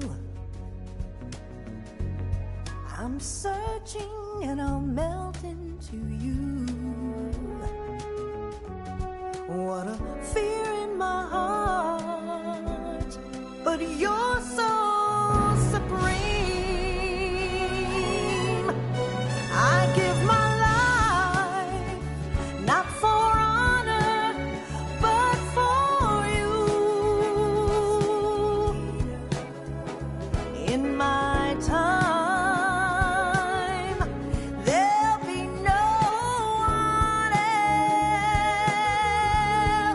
I'm searching and I'll melt into you. What a fear in my heart, but you're so supreme. I give my life, not for honor, but for you. In my time, there'll be no one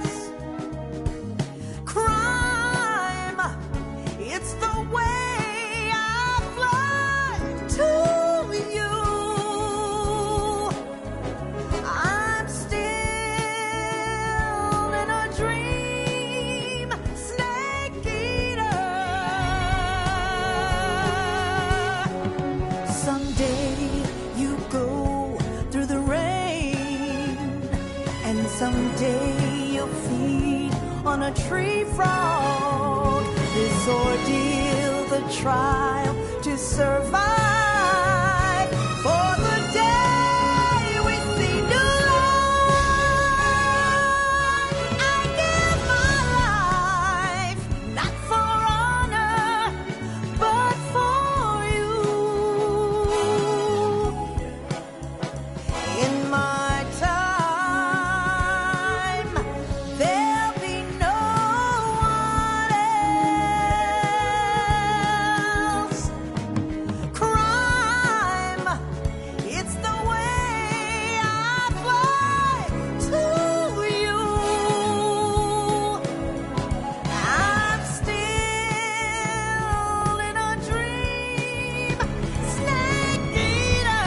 else. Crime, it's the way I fly to you. I'm still in a dream, snake eater. Someday you go through the rain, and someday you'll feed on a tree frog. This ordeal, the trial to survive, for the day we see new light. I give my life, not for honor, but for you. In my time, there'll be no one else. Crime, it's the way I fly to you. I'm still in a dream, snake eater.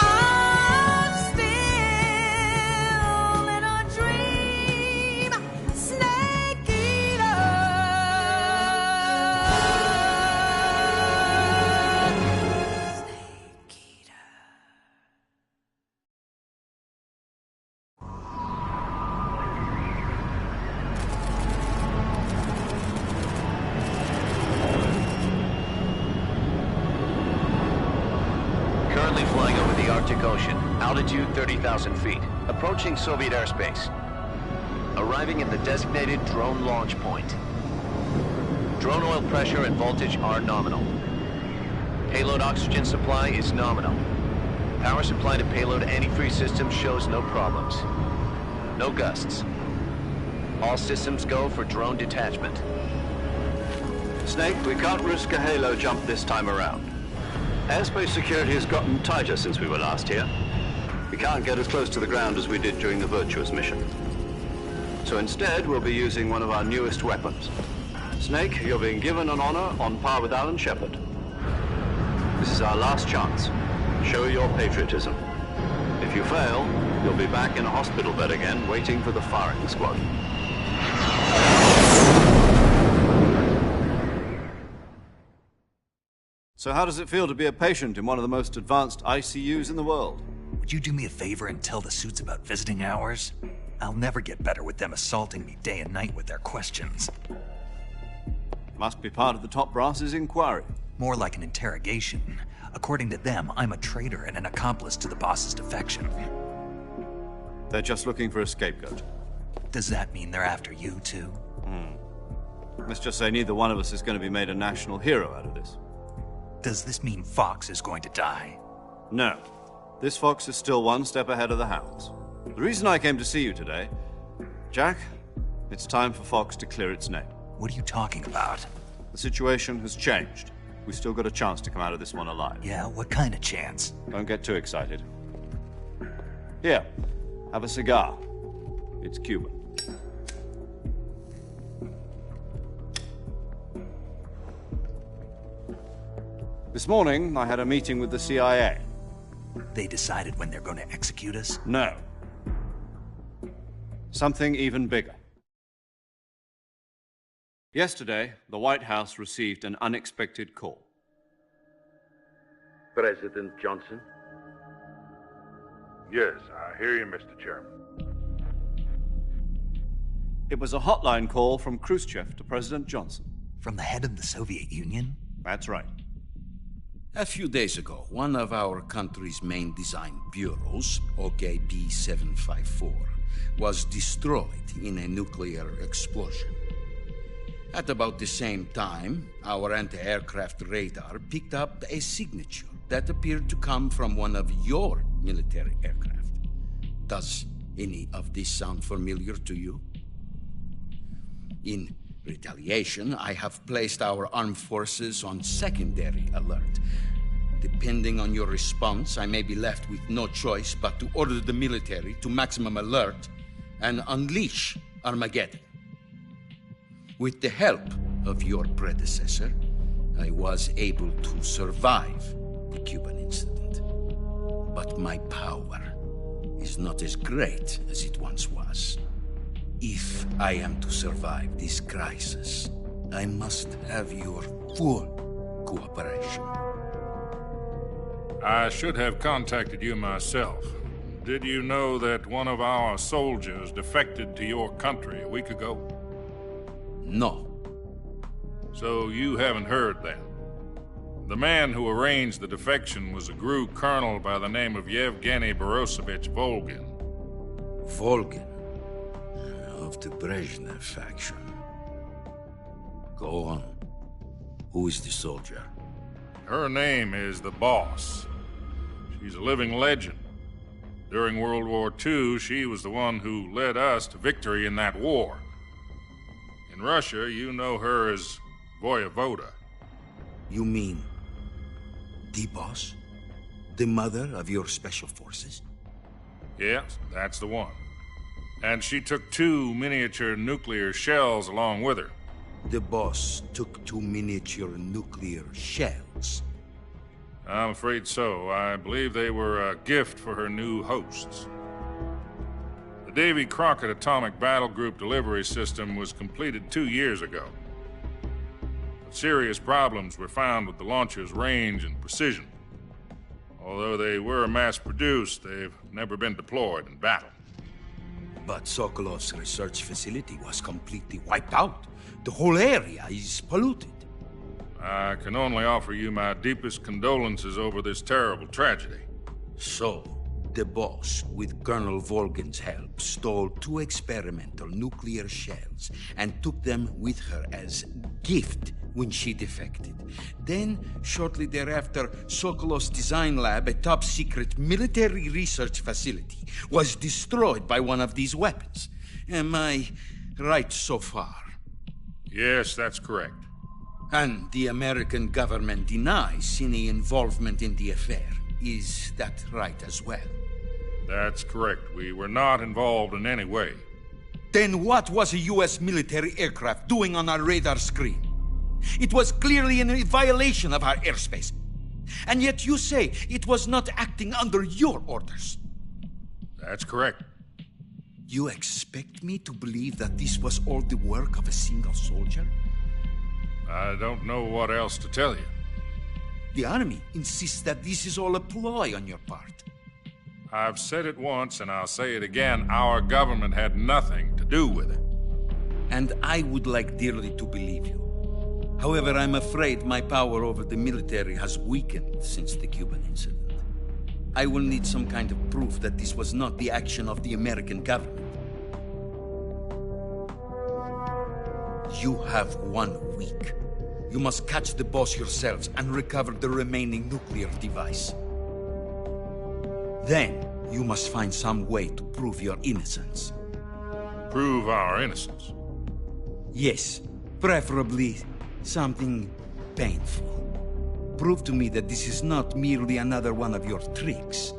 I'm still in a dream, snake eater. Snake eater. Currently flying over the Arctic Ocean, altitude 30,000 feet, approaching Soviet airspace. Arriving at the designated drone launch point. Drone oil pressure and voltage are nominal. Payload oxygen supply is nominal. Power supply to payload antifreeze system shows no problems. No gusts. All systems go for drone detachment. Snake, we can't risk a halo jump this time around. Airspace security has gotten tighter since we were last here. We can't get as close to the ground as we did during the Virtuous mission. So instead, we'll be using one of our newest weapons. Snake, you're being given an honor on par with Alan Shepard. This is our last chance. Show your patriotism. If you fail, you'll be back in a hospital bed again, waiting for the firing squad. So how does it feel to be a patient in one of the most advanced ICUs in the world? Would you do me a favor and tell the suits about visiting hours? I'll never get better with them assaulting me day and night with their questions. Must be part of the top brass's inquiry. More like an interrogation. According to them, I'm a traitor and an accomplice to the boss's defection. They're just looking for a scapegoat. Does that mean they're after you, too? Let's just say neither one of us is going to be made a national hero out of this. Does this mean Fox is going to die? No. This fox is still one step ahead of the hounds. The reason I came to see you today, Jack, it's time for Fox to clear its name. What are you talking about? The situation has changed. We still got a chance to come out of this one alive. Yeah, what kind of chance? Don't get too excited. Here, have a cigar. It's Cuban. This morning, I had a meeting with the CIA. They decided when they're going to execute us? No. Something even bigger. Yesterday, the White House received an unexpected call. President Johnson? Yes, I hear you, Mr. Chairman. It was a hotline call from Khrushchev to President Johnson. From the head of the Soviet Union? That's right. A few days ago, one of our country's main design bureaus, OKB 754, was destroyed in a nuclear explosion. At about the same time, our anti-aircraft radar picked up a signature that appeared to come from one of your military aircraft. Does any of this sound familiar to you? In retaliation, I have placed our armed forces on secondary alert. Depending on your response, I may be left with no choice but to order the military to maximum alert and unleash Armageddon. With the help of your predecessor, I was able to survive the Cuban incident. But my power is not as great as it once was. If I am to survive this crisis, I must have your full cooperation. I should have contacted you myself. Did you know that one of our soldiers defected to your country a week ago? No. So you haven't heard then? The man who arranged the defection was a GRU colonel by the name of Yevgeny Borisovich Volgin. Volgin? Of the Brezhnev faction. Go on. Who is the soldier? Her name is the Boss. She's a living legend. During World War II, she was the one who led us to victory in that war. In Russia, you know her as Voyevoda. You mean the Boss? The mother of your special forces? Yes, that's the one. And she took 2 miniature nuclear shells along with her. The Boss took 2 miniature nuclear shells? I'm afraid so. I believe they were a gift for her new hosts. The Davy Crockett Atomic Battle Group delivery system was completed 2 years ago. But serious problems were found with the launcher's range and precision. Although they were mass-produced, they've never been deployed in battle. But Sokolov's research facility was completely wiped out. The whole area is polluted. I can only offer you my deepest condolences over this terrible tragedy. So, the Boss, with Colonel Volgin's help, stole 2 experimental nuclear shells and took them with her as gift when she defected. Then, shortly thereafter, Sokolov's design lab, a top-secret military research facility, was destroyed by one of these weapons. Am I right so far? Yes, that's correct. And the American government denies any involvement in the affair. Is that right as well? That's correct. We were not involved in any way. Then what was a U.S. military aircraft doing on our radar screen? It was clearly in violation of our airspace. And yet you say it was not acting under your orders. That's correct. You expect me to believe that this was all the work of a single soldier? I don't know what else to tell you. The Army insists that this is all a ploy on your part. I've said it once, and I'll say it again. Our government had nothing to do with it. And I would like dearly to believe you. However, I'm afraid my power over the military has weakened since the Cuban incident. I will need some kind of proof that this was not the action of the American government. You have 1 week. You must catch the Boss yourselves and recover the remaining nuclear device. Then, you must find some way to prove your innocence. Prove our innocence? Yes, preferably something painful. Prove to me that this is not merely another one of your tricks.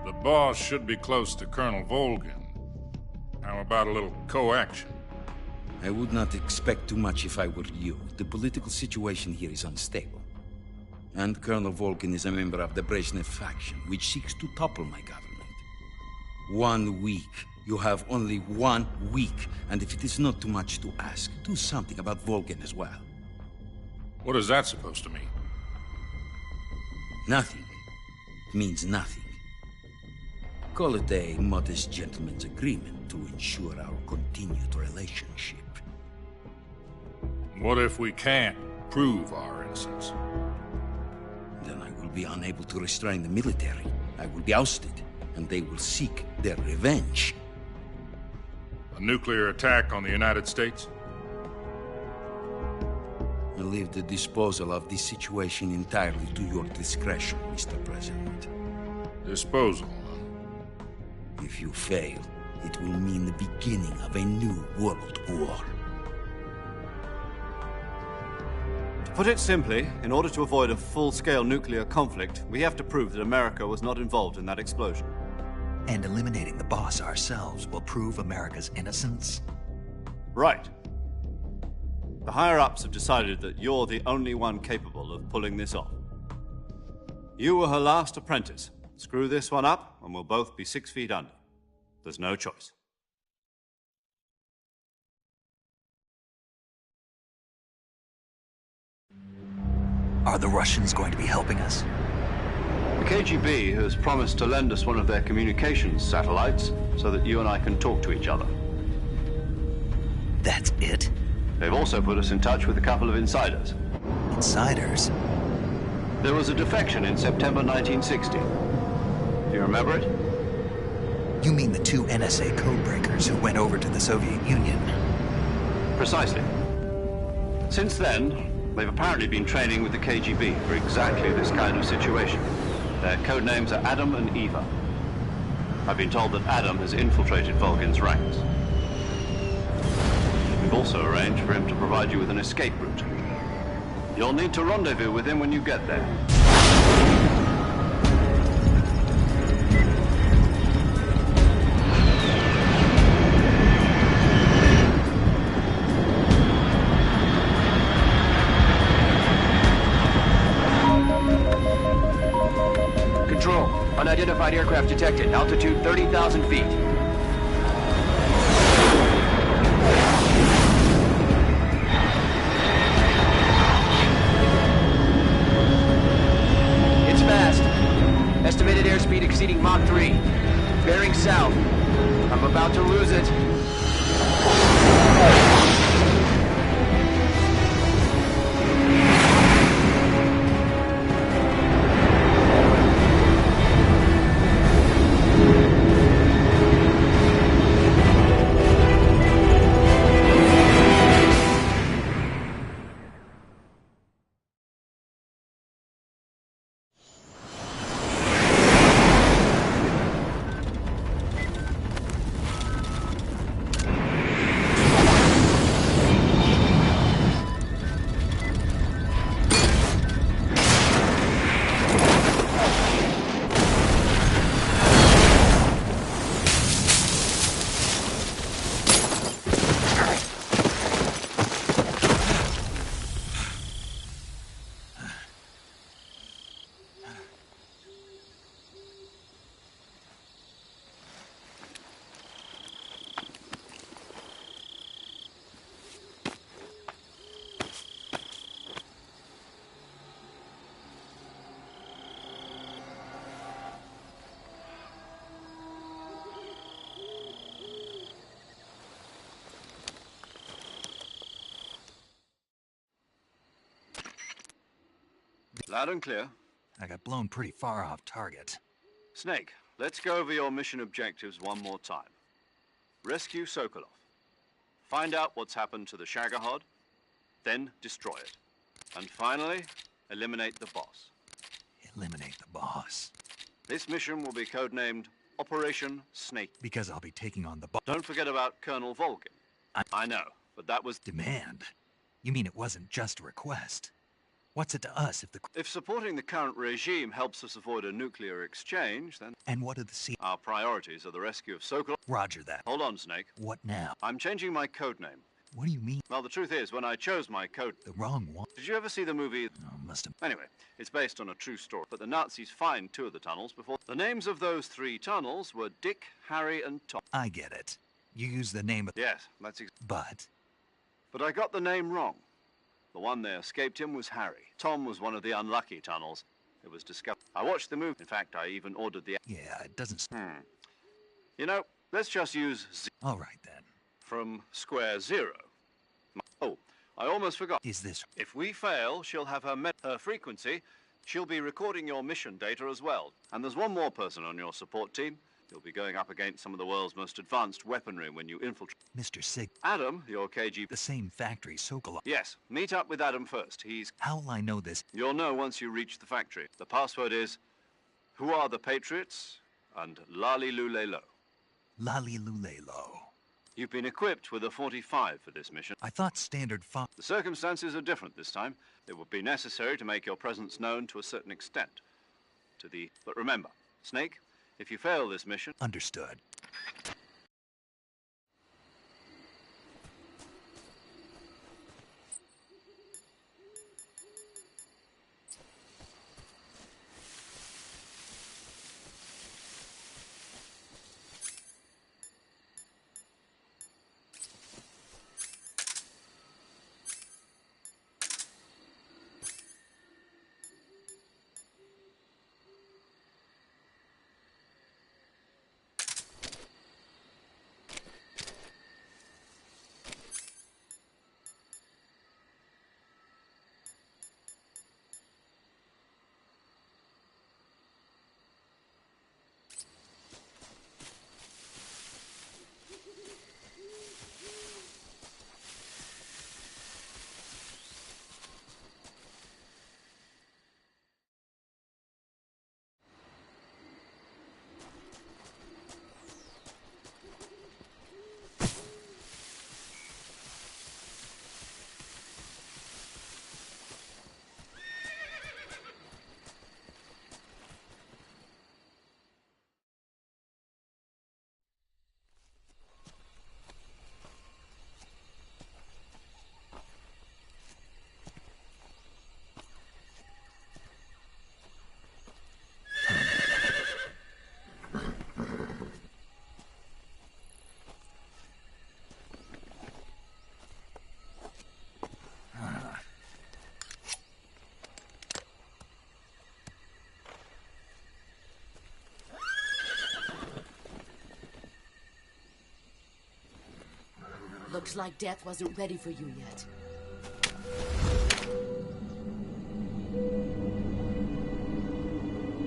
The Boss should be close to Colonel Volgin. How about a little co-action? I would not expect too much if I were you. The political situation here is unstable. And Colonel Volgin is a member of the Brezhnev faction, which seeks to topple my government. 1 week You have only 1 week, and if it is not too much to ask, do something about Volgin as well. What is that supposed to mean? Nothing. It means nothing. Call it a modest gentleman's agreement to ensure our continued relationship. What if we can't prove our innocence? Then I will be unable to restrain the military. I will be ousted, and they will seek their revenge. A nuclear attack on the United States? I leave the disposal of this situation entirely to your discretion, Mr. President. Disposal? If you fail, it will mean the beginning of a new world war. To put it simply, in order to avoid a full-scale nuclear conflict, we have to prove that America was not involved in that explosion. And eliminating the boss ourselves will prove America's innocence? Right. The higher-ups have decided that you're the only one capable of pulling this off. You were her last apprentice. Screw this one up, and we'll both be 6 feet under. There's no choice. Are the Russians going to be helping us? The KGB has promised to lend us one of their communications satellites so that you and I can talk to each other. That's it? They've also put us in touch with a couple of insiders. Insiders? There was a defection in September 1960. Do you remember it? You mean the 2 NSA codebreakers who went over to the Soviet Union? Precisely. Since then, they've apparently been training with the KGB for exactly this kind of situation. Their code names are Adam and Eva. I've been told that Adam has infiltrated Volgin's ranks. We've also arranged for him to provide you with an escape route. You'll need to rendezvous with him when you get there. Control, unidentified aircraft detected. Altitude 30,000 feet. It's fast. Estimated airspeed exceeding Mach 3. Bearing south. I'm about to lose it. Loud and clear. I got blown pretty far off target. Snake, let's go over your mission objectives one more time. Rescue Sokolov. Find out what's happened to the Shagohod, then destroy it. And finally, eliminate the boss. Eliminate the boss. This mission will be codenamed Operation Snake. Because I'll be taking on the boss. Don't forget about Colonel Volgin. I know, but that was... Demand? You mean it wasn't just a request? What's it to us if the... If supporting the current regime helps us avoid a nuclear exchange, then... And what are the Our priorities are the rescue of Sokolov... Roger that. Hold on, Snake. What now? I'm changing my code name. What do you mean? Well, the truth is, when I chose my code... The wrong one? Did you ever see the movie... Oh, must have... Anyway, it's based on a true story. But the Nazis fined 2 of the tunnels before... The names of those 3 tunnels were Dick, Harry, and Tom. I get it. You used the name of... Yes, that's But I got the name wrong. The one they escaped him was Harry. Tom was one of the unlucky tunnels. It was discovered. I watched the movie. In fact, I even ordered the... Yeah, it doesn't... You know, let's just use... All right, then. From square 0. Oh, I almost forgot. Is this... If we fail, she'll have her frequency. She'll be recording your mission data as well. And there's one more person on your support team. You'll be going up against some of the world's most advanced weaponry when you infiltrate... Mr. Sig... Adam, your KG... The same factory, Sokolov... Yes, meet up with Adam first. He's... How'll I know this? You'll know once you reach the factory. The password is... Who are the Patriots? And Lali Lulelo. Lali Lulelo. You've been equipped with a 45 for this mission. I thought standard The circumstances are different this time. It would be necessary to make your presence known to a certain extent. But remember, Snake, if you fail this mission... Understood. Looks like death wasn't ready for you yet.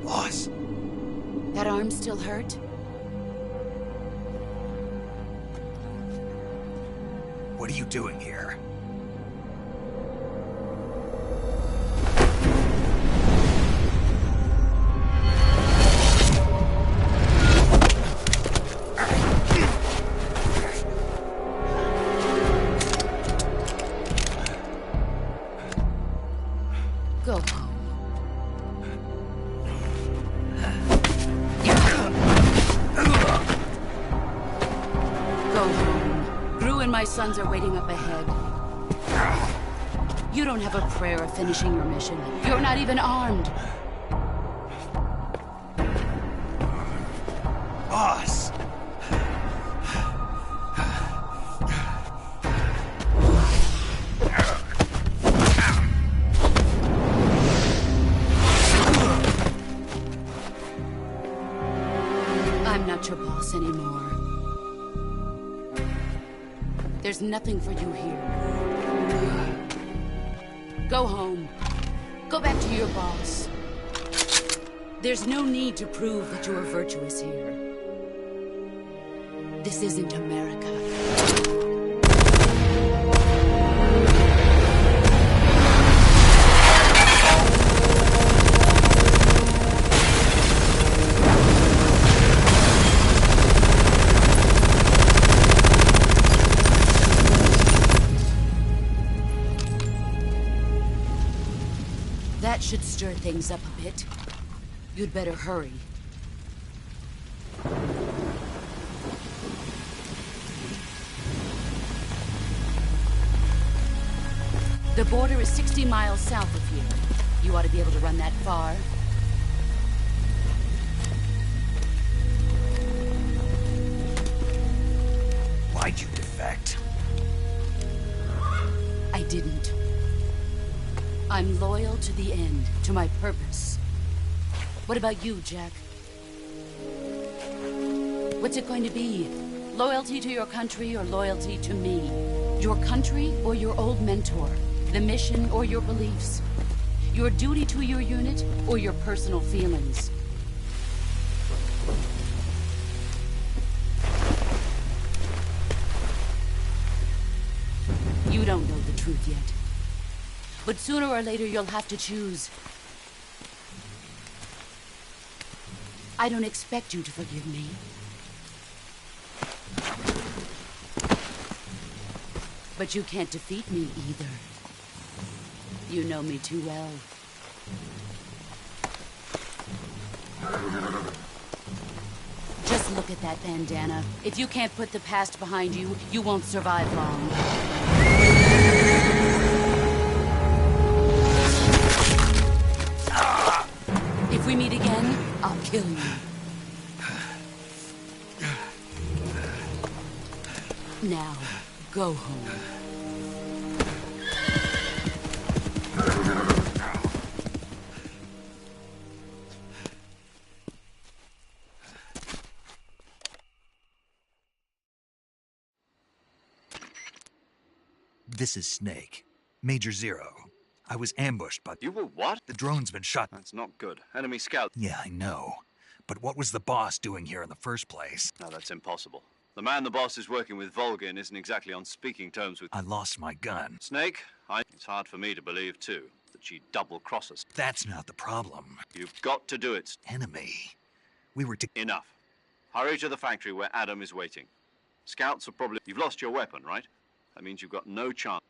Boss! That arm still hurt? What are you doing here? Go home. Go home. Gru and my sons are waiting up ahead. You don't have a prayer of finishing your mission. You're not even armed. Boss! I'm not your boss anymore. There's nothing for you here. Go home. Go back to your boss. There's no need to prove that you are virtuous here. This isn't America. That should stir things up a bit. You'd better hurry. The border is 60 miles south of here. You ought to be able to run that far. Why'd you defect? I didn't. I'm loyal to the end, to my purpose. What about you, Jack? What's it going to be? Loyalty to your country or loyalty to me? Your country or your old mentor? The mission or your beliefs? Your duty to your unit or your personal feelings? You don't know the truth yet. But sooner or later you'll have to choose. I don't expect you to forgive me. But you can't defeat me either. You know me too well. Just look at that bandana. If you can't put the past behind you, you won't survive long. If we meet again, I'll kill you. Now, go home. This is Snake. Major Zero. I was ambushed, but... You were what? The drone's been shot. That's not good. Enemy scout. Yeah, I know. But what was the boss doing here in the first place? No, that's impossible. The man the boss is working with Volgin isn't exactly on speaking terms with... I lost my gun. Snake, it's hard for me to believe, too, that she double-crossed us. That's not the problem. You've got to do it. Enemy. We were to... Enough. Hurry to the factory where Adam is waiting. Scouts are probably... You've lost your weapon, right? That means you've got no chance.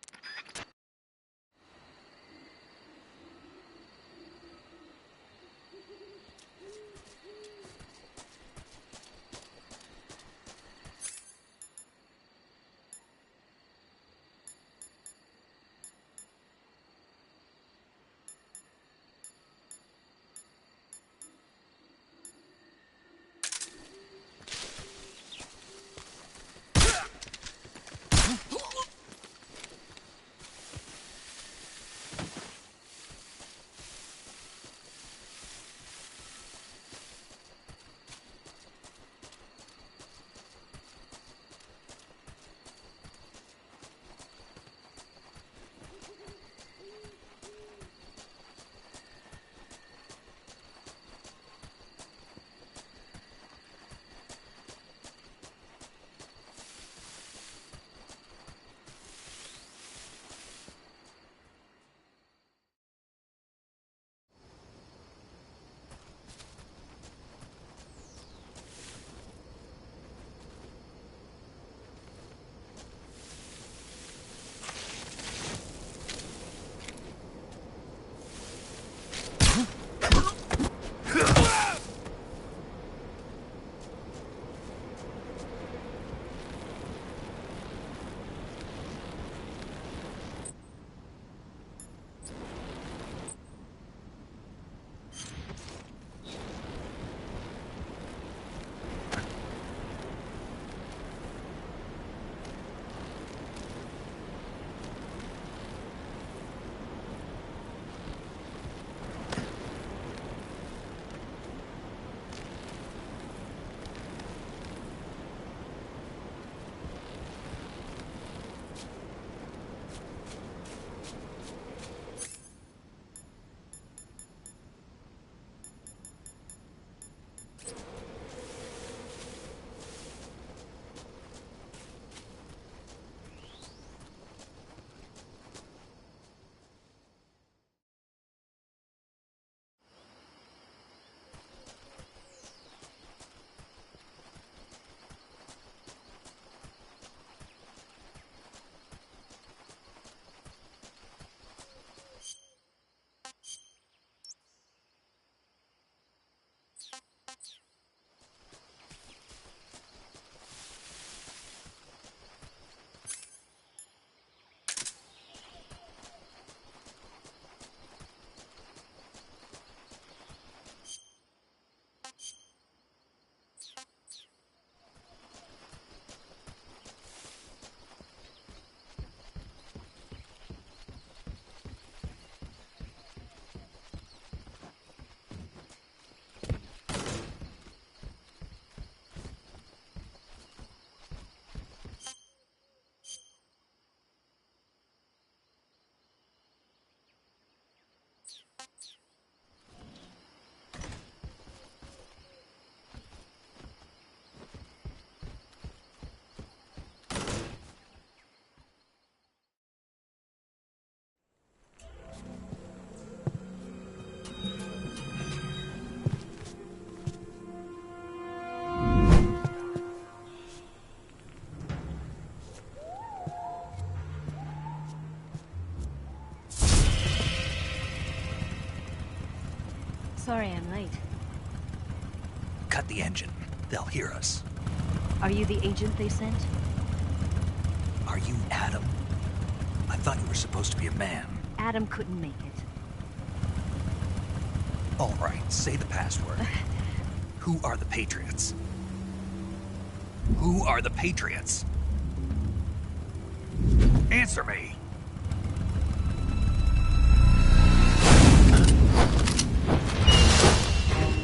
Sorry I'm late. Cut the engine. They'll hear us. Are you the agent they sent? Are you Adam? I thought you were supposed to be a man. Adam couldn't make it. All right, say the password. Who are the Patriots? Who are the Patriots? Answer me!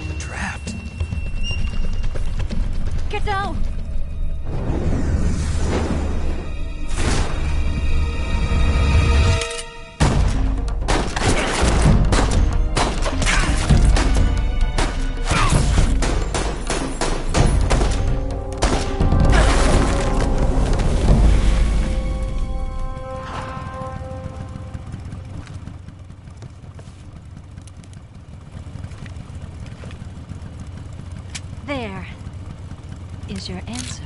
They're trapped. Get down! There is your answer.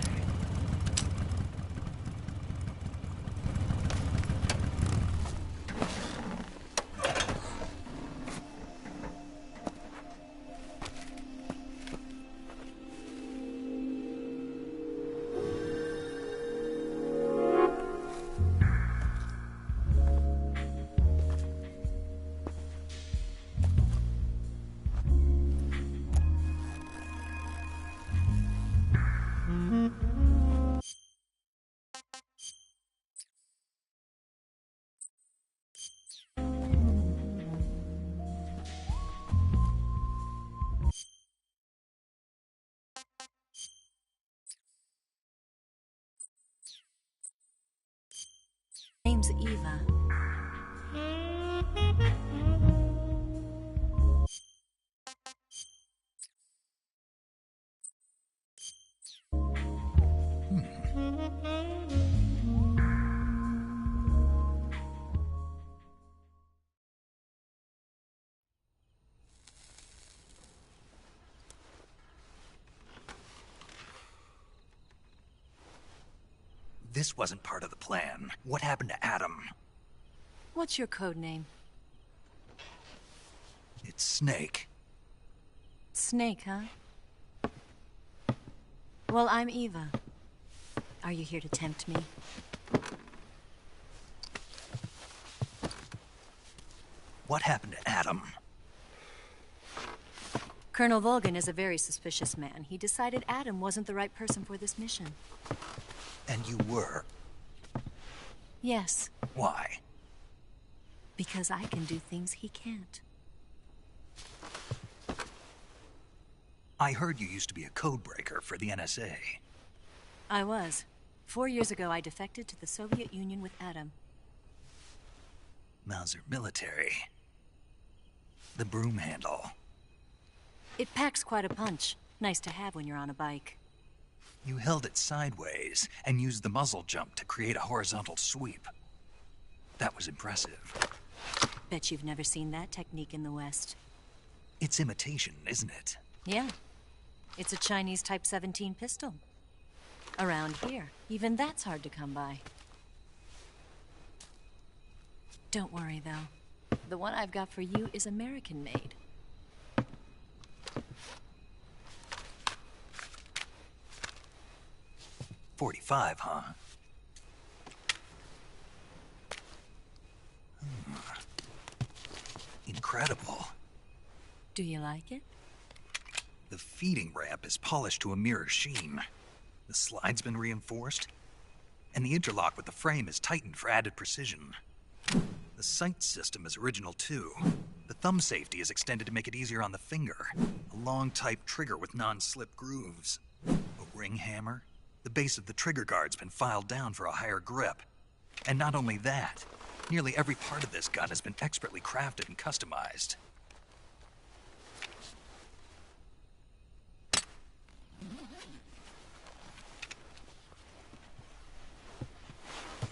Name's Eva. This wasn't part of the plan. What happened to Adam? What's your code name? It's Snake. Snake, huh? Well, I'm Eva. Are you here to tempt me? What happened to Adam? Colonel Volgan is a very suspicious man. He decided Adam wasn't the right person for this mission. And you were? Yes. Why? Because I can do things he can't. I heard you used to be a codebreaker for the NSA. I was. 4 years ago, I defected to the Soviet Union with Adam. Mauser military. The broom handle. It packs quite a punch. Nice to have when you're on a bike. You held it sideways and used the muzzle jump to create a horizontal sweep. That was impressive. Bet you've never seen that technique in the West. It's imitation, isn't it? Yeah. It's a Chinese Type 17 pistol. Around here, even that's hard to come by. Don't worry, though. The one I've got for you is American-made. .45, huh? Incredible. Do you like it? The feeding ramp is polished to a mirror sheen. The slide's been reinforced, and the interlock with the frame is tightened for added precision. The sight system is original too. The thumb safety is extended to make it easier on the finger. A long type trigger with non-slip grooves. A ring hammer. The base of the trigger guard's been filed down for a higher grip. And not only that, nearly every part of this gun has been expertly crafted and customized.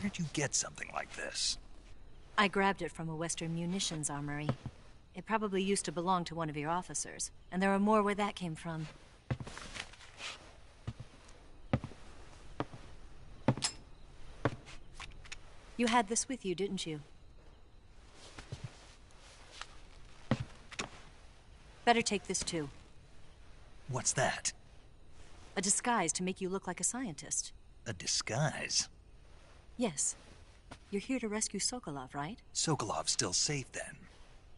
Where'd you get something like this? I grabbed it from a Western munitions armory. It probably used to belong to one of your officers, and there are more where that came from. You had this with you, didn't you? Better take this too. What's that? A disguise to make you look like a scientist. A disguise? Yes. You're here to rescue Sokolov, right? Sokolov's still safe then?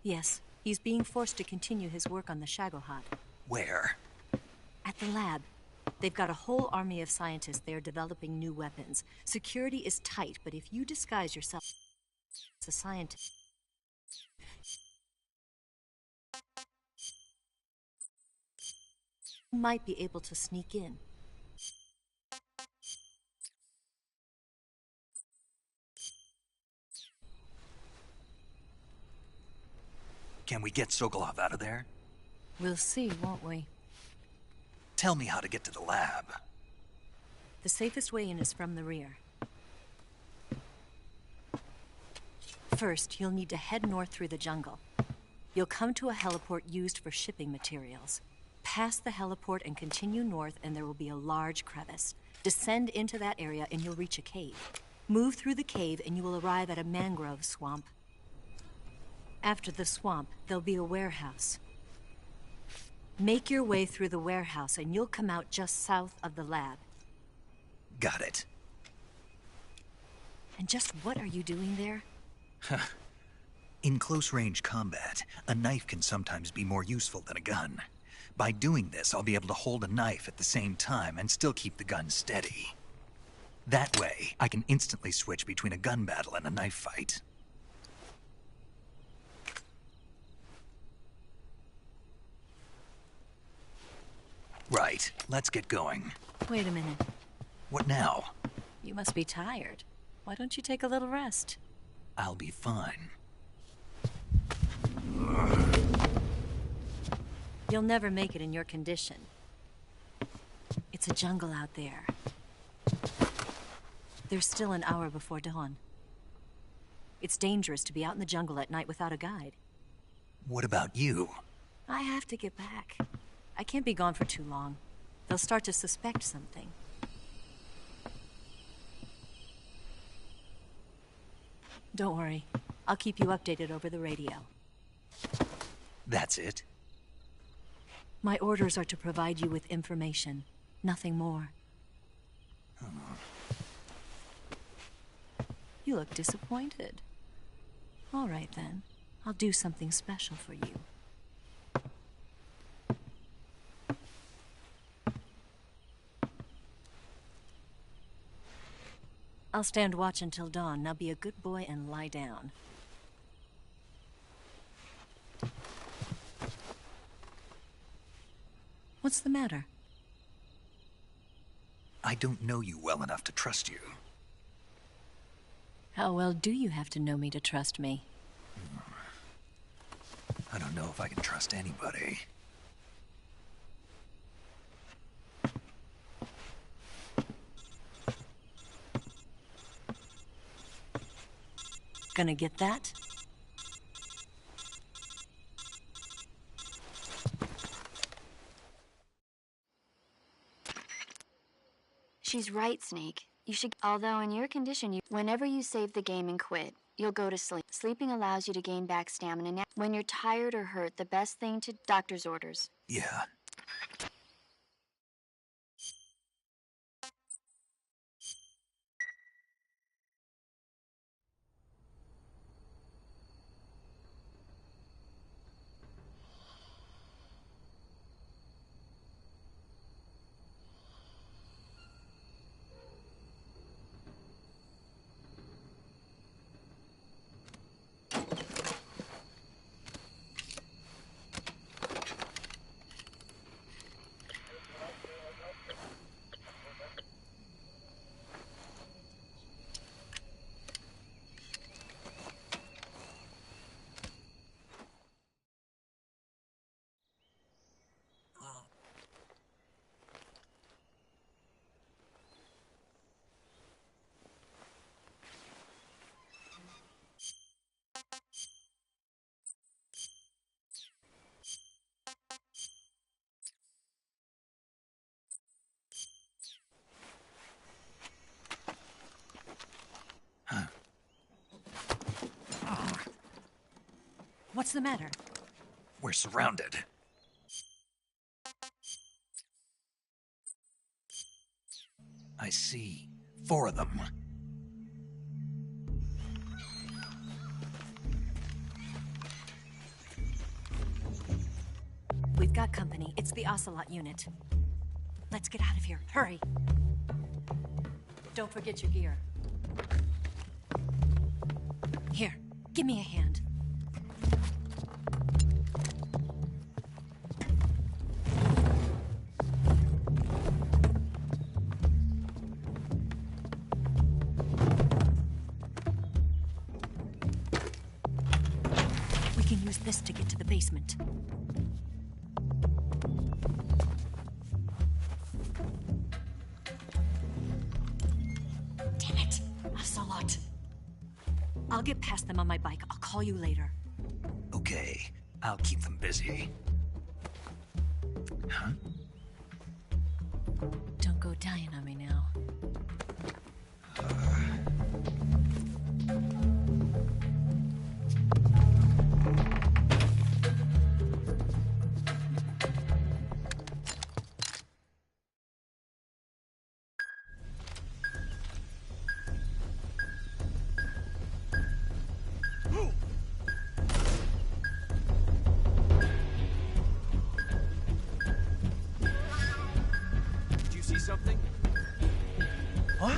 Yes. He's being forced to continue his work on the Shagohod. Where? At the lab. They've got a whole army of scientists there developing new weapons. Security is tight, but if you disguise yourself as a scientist, you might be able to sneak in. Can we get Sokolov out of there? We'll see, won't we? Tell me how to get to the lab. The safest way in is from the rear. First, you'll need to head north through the jungle. You'll come to a heliport used for shipping materials. Pass the heliport and continue north, and there will be a large crevice. Descend into that area and you'll reach a cave. Move through the cave and you will arrive at a mangrove swamp. After the swamp, there'll be a warehouse. Make your way through the warehouse and you'll come out just south of the lab. Got it. And just what are you doing there? In close-range combat, a knife can sometimes be more useful than a gun. By doing this, I'll be able to hold a knife at the same time and still keep the gun steady. That way, I can instantly switch between a gun battle and a knife fight. Right, let's get going. Wait a minute. What now? You must be tired. Why don't you take a little rest? I'll be fine. You'll never make it in your condition. It's a jungle out there. There's still an hour before dawn. It's dangerous to be out in the jungle at night without a guide. What about you? I have to get back. I can't be gone for too long. They'll start to suspect something. Don't worry. I'll keep you updated over the radio. That's it? My orders are to provide you with information. Nothing more. You look disappointed. All right, then. I'll do something special for you. I'll stand watch until dawn. Now be a good boy and lie down. What's the matter? I don't know you well enough to trust you. How well do you have to know me to trust me? I don't know if I can trust anybody. Gonna get that? She's right, Snake. You should. Although in your condition, whenever you save the game and quit, you'll go to sleep. Sleeping allows you to gain back stamina. Now, when you're tired or hurt, the best thing to doctor's orders. Yeah. What's the matter? We're surrounded. I see. 4 of them. We've got company. It's the Ocelot unit. Let's get out of here. Hurry. Don't forget your gear. Here, give me a hand. We can use this to get to the basement. Damn it, Ocelot. I'll get past them on my bike. I'll call you later. Okay, I'll keep them busy. Huh? Don't go dying on me now. Did you see something? What?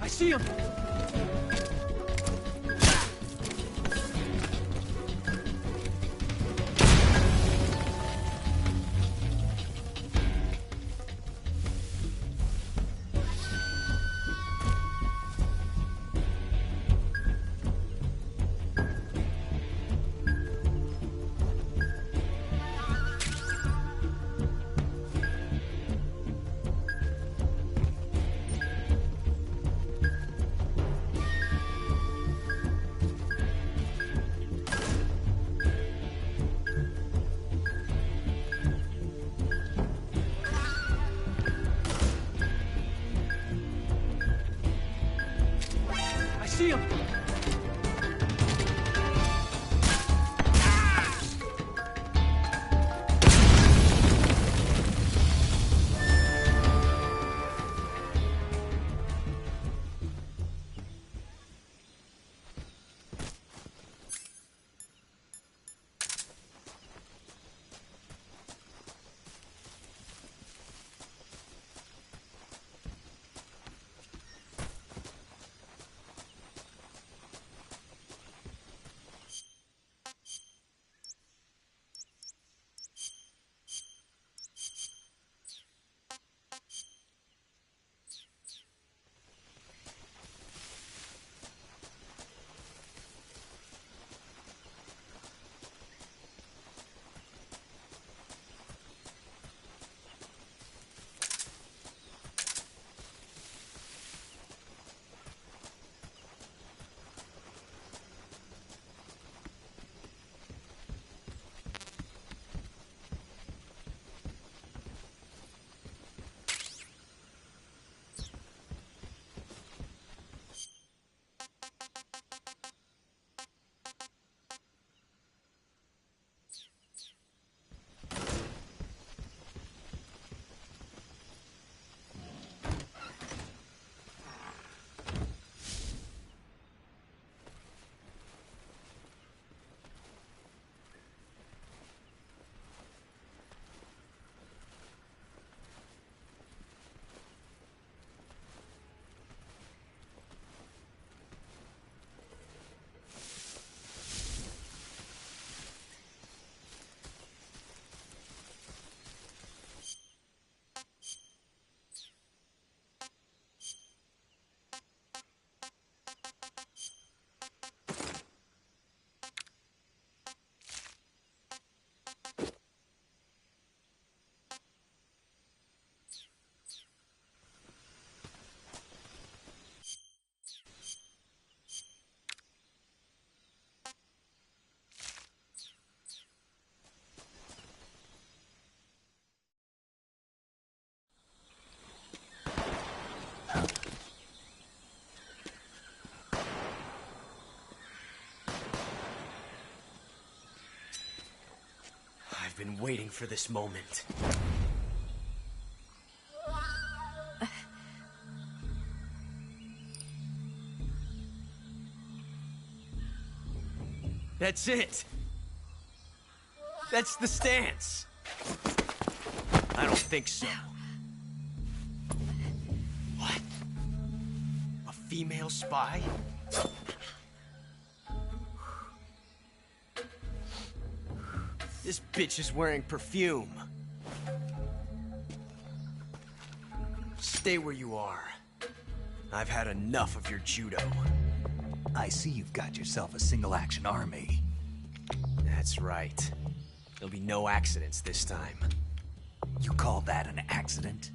I see him! I see him! been waiting for this moment. That's it! That's the stance! I don't think so. What? A female spy? This bitch is wearing perfume. Stay where you are. I've had enough of your judo. I see you've got yourself a single-action army. That's right. There'll be no accidents this time. You call that an accident?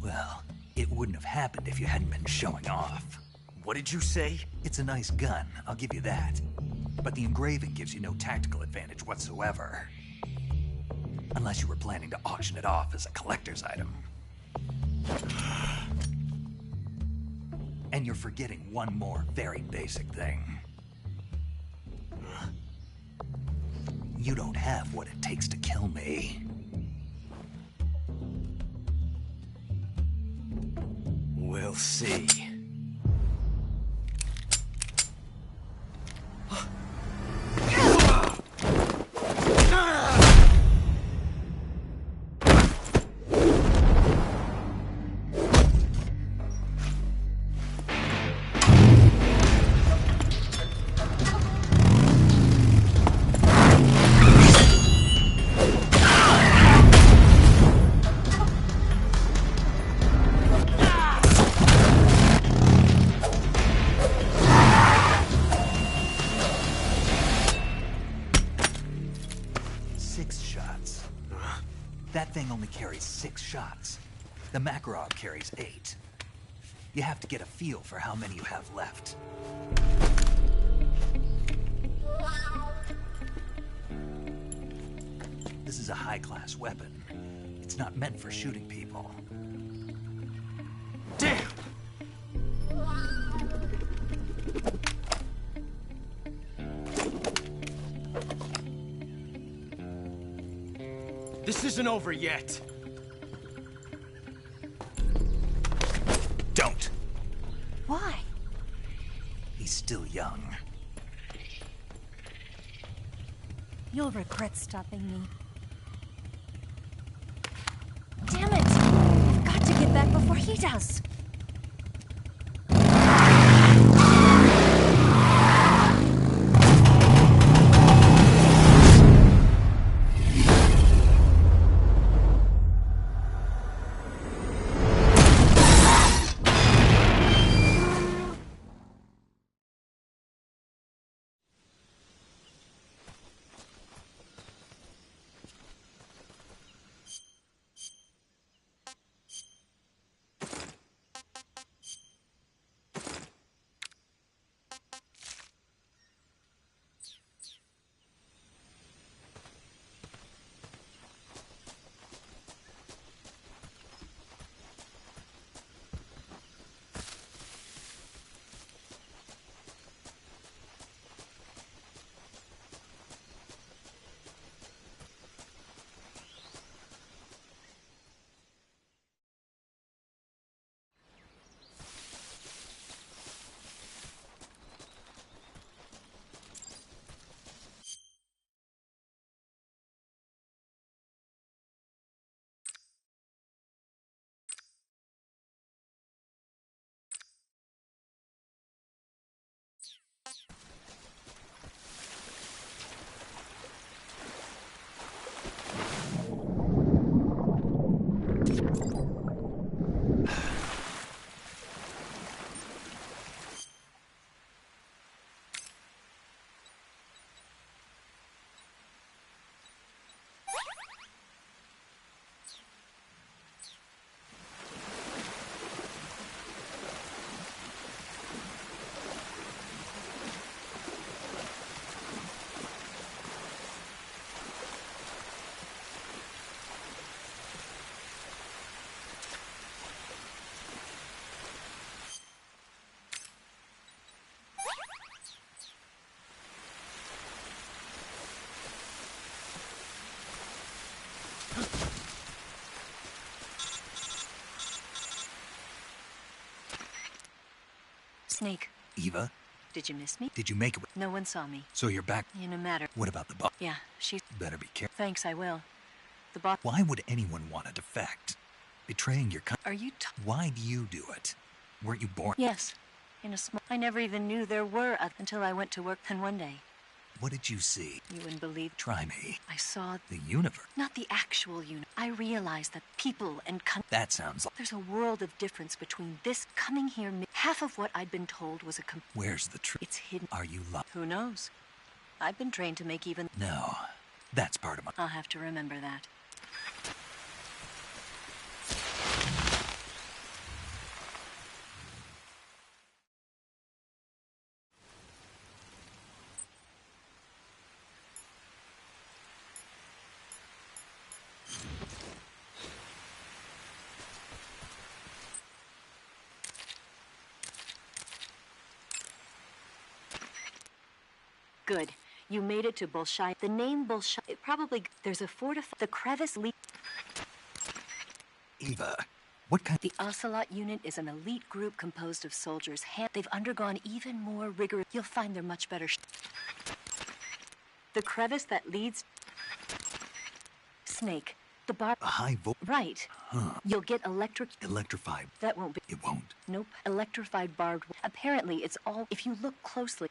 Well, it wouldn't have happened if you hadn't been showing off. What did you say? It's a nice gun, I'll give you that. But the engraving gives you no tactical advantage whatsoever. Unless you were planning to auction it off as a collector's item. And you're forgetting one more very basic thing. You don't have what it takes to kill me. We'll see. That thing only carries 6 shots. The Makarov carries 8. You have to get a feel for how many you have left. This is a high-class weapon. It's not meant for shooting people. Damn! This isn't over yet. Don't. Why? He's still young. You'll regret stopping me. Damn it! I've got to get back before he does. Snake. Eva? Did you miss me? Did you make it? No one saw me. So you're back? In a matter. What about the boss? Yeah, she... Better be careful. Thanks, I will. The boss... Why would anyone want to defect? Betraying your Are you Why do you do it? Weren't you born? Yes. In a small... I never even knew there were until I went to work. And one day... What did you see? You wouldn't believe... Try me. I saw... The universe. Not the actual universe. I realized that people and... That sounds like... There's a world of difference between this coming here... Half of what I'd been told was a... Where's the truth? It's hidden. Are you lying? Who knows? I've been trained to make even... No. That's part of my... I'll have to remember that. Good. You made it to Bolshoi. The name Bolshoi... It probably... There's a the crevice leak... Eva, what kind... The Ocelot unit is an elite group composed of soldiers. They've undergone even more rigorous... You'll find they're much better... The crevice that leads... Snake. The bar... A high volt... Right. Huh. You'll get Electrified. That won't be... It won't. Nope. Electrified barbed... Apparently, it's all... If you look closely...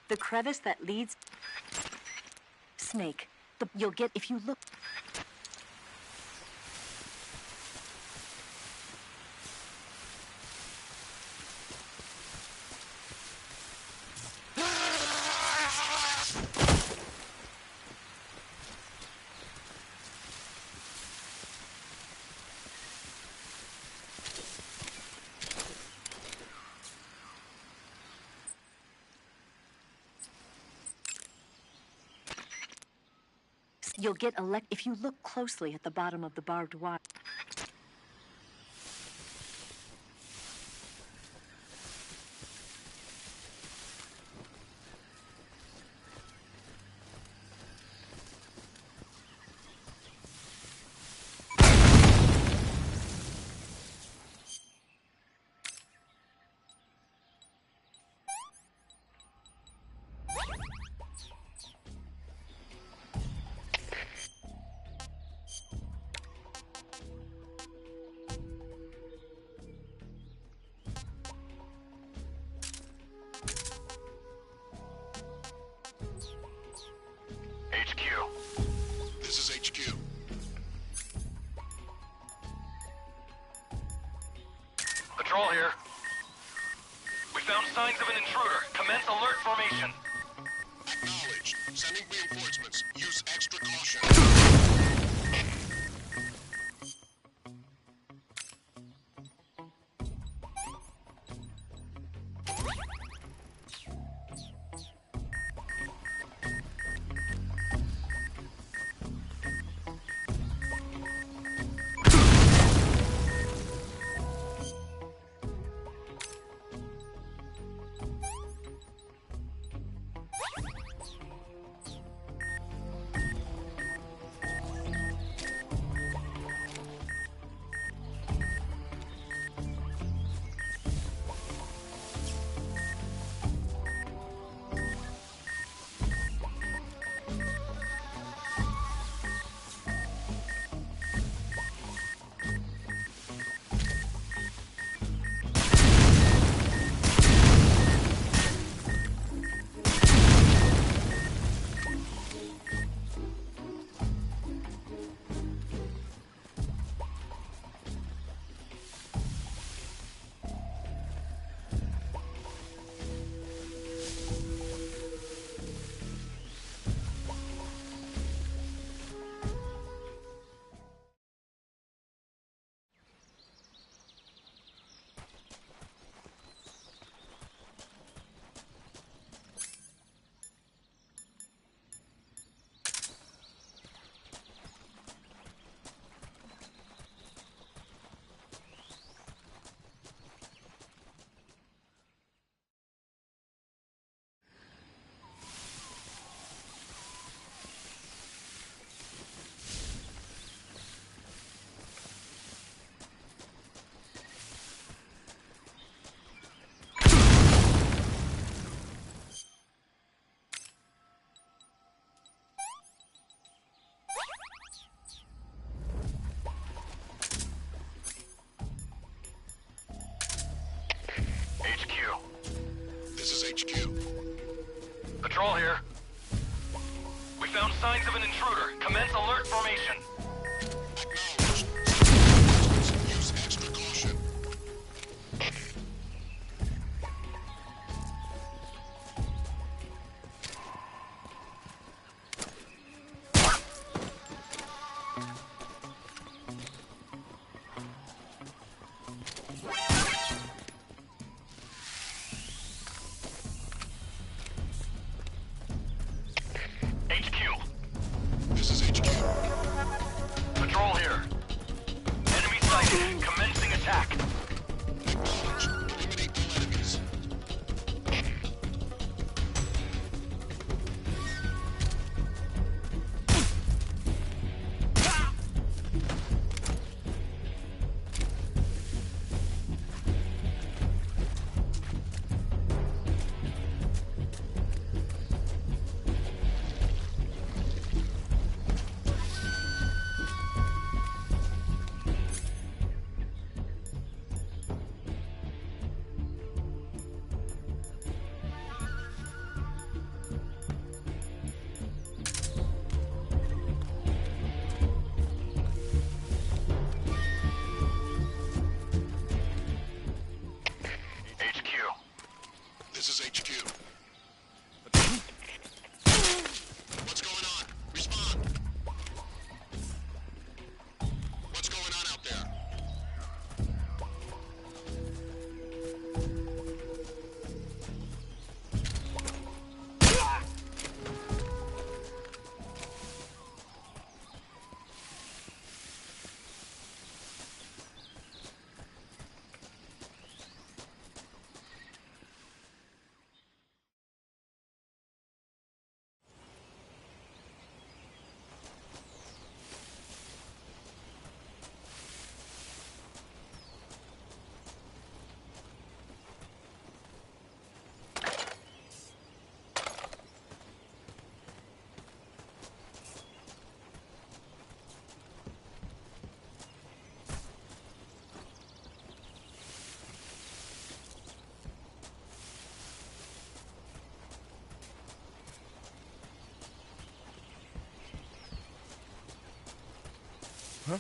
The crevice that leads... Snake. You'll get... If you look... You'll get if you look closely at the bottom of the barbed wire. Patrol here. We found signs of an intruder. Commence alert formation. Acknowledged. Sending reinforcements. Use extra caution. Patrol here. We found signs of an intruder. Commence alert formation. Use extra caution. This is HQ. Patrol here. Enemy sighted. Commencing attack. Acknowledge. Eliminate all enemies. This is HQ. What's going on? Respond. What's going on out there? Huh?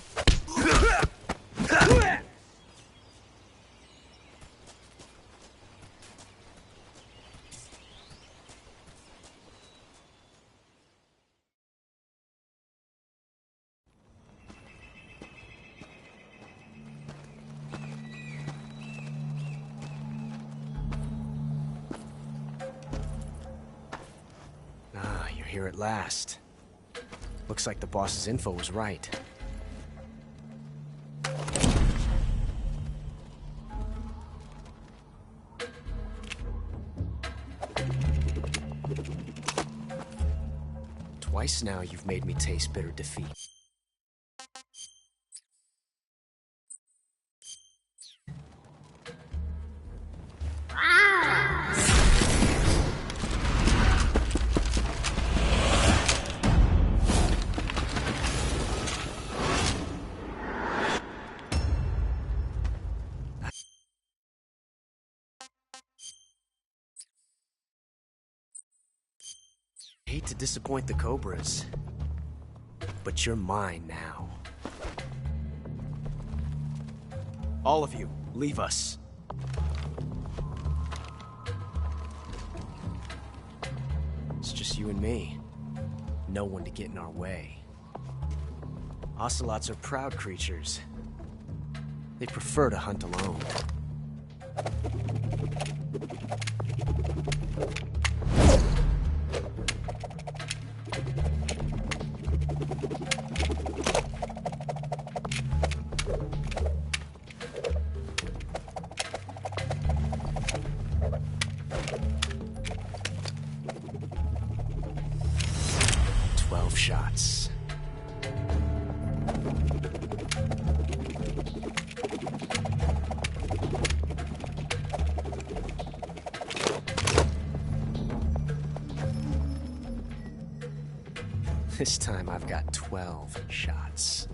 Ah, you're here at last. Looks like the boss's info was right. Twice now you've made me taste bitter defeat. Hate to disappoint the Cobras, but you're mine now. All of you, leave us. It's just you and me. No one to get in our way. Ocelots are proud creatures. They prefer to hunt alone. Shots. This time I've got 12 shots.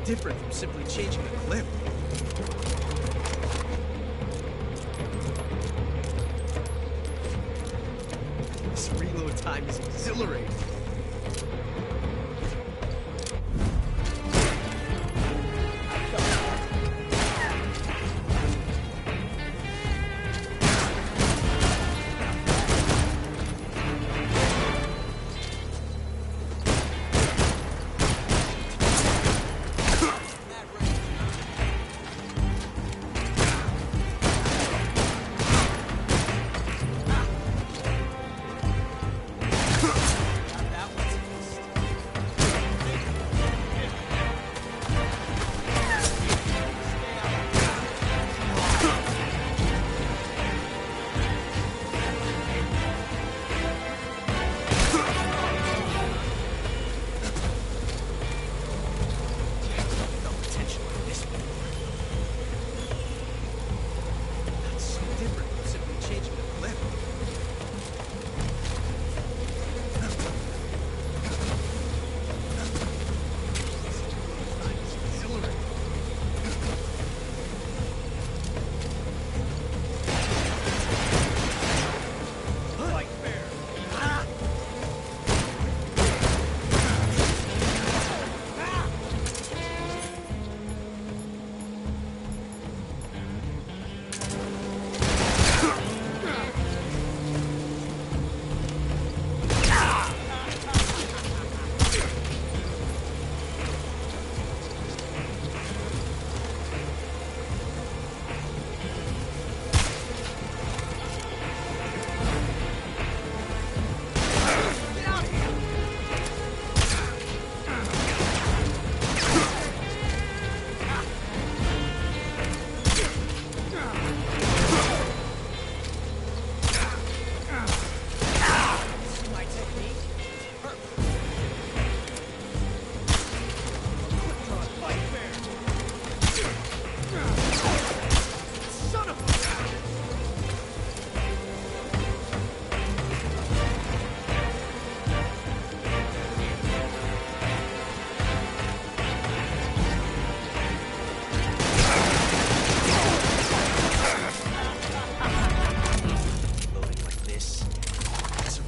different from simply changing the clip. This reload time is exhilarating.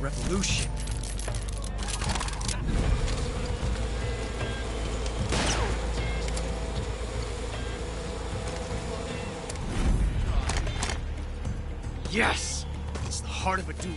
Revolution. Yes! It's the heart of a duel.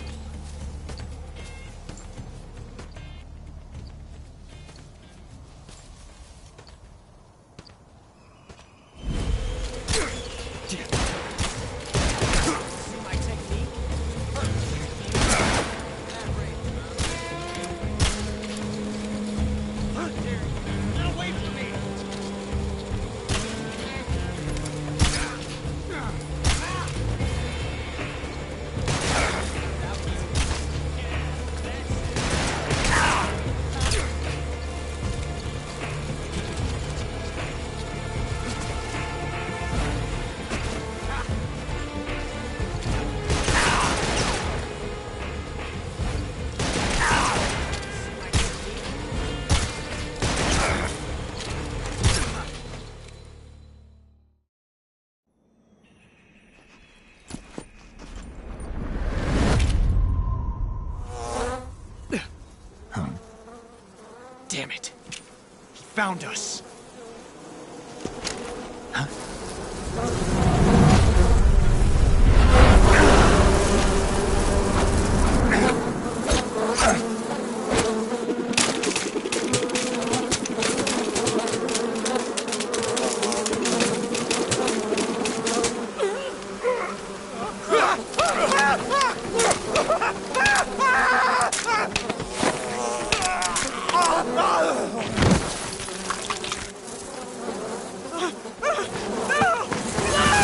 Damn it. He found us. No!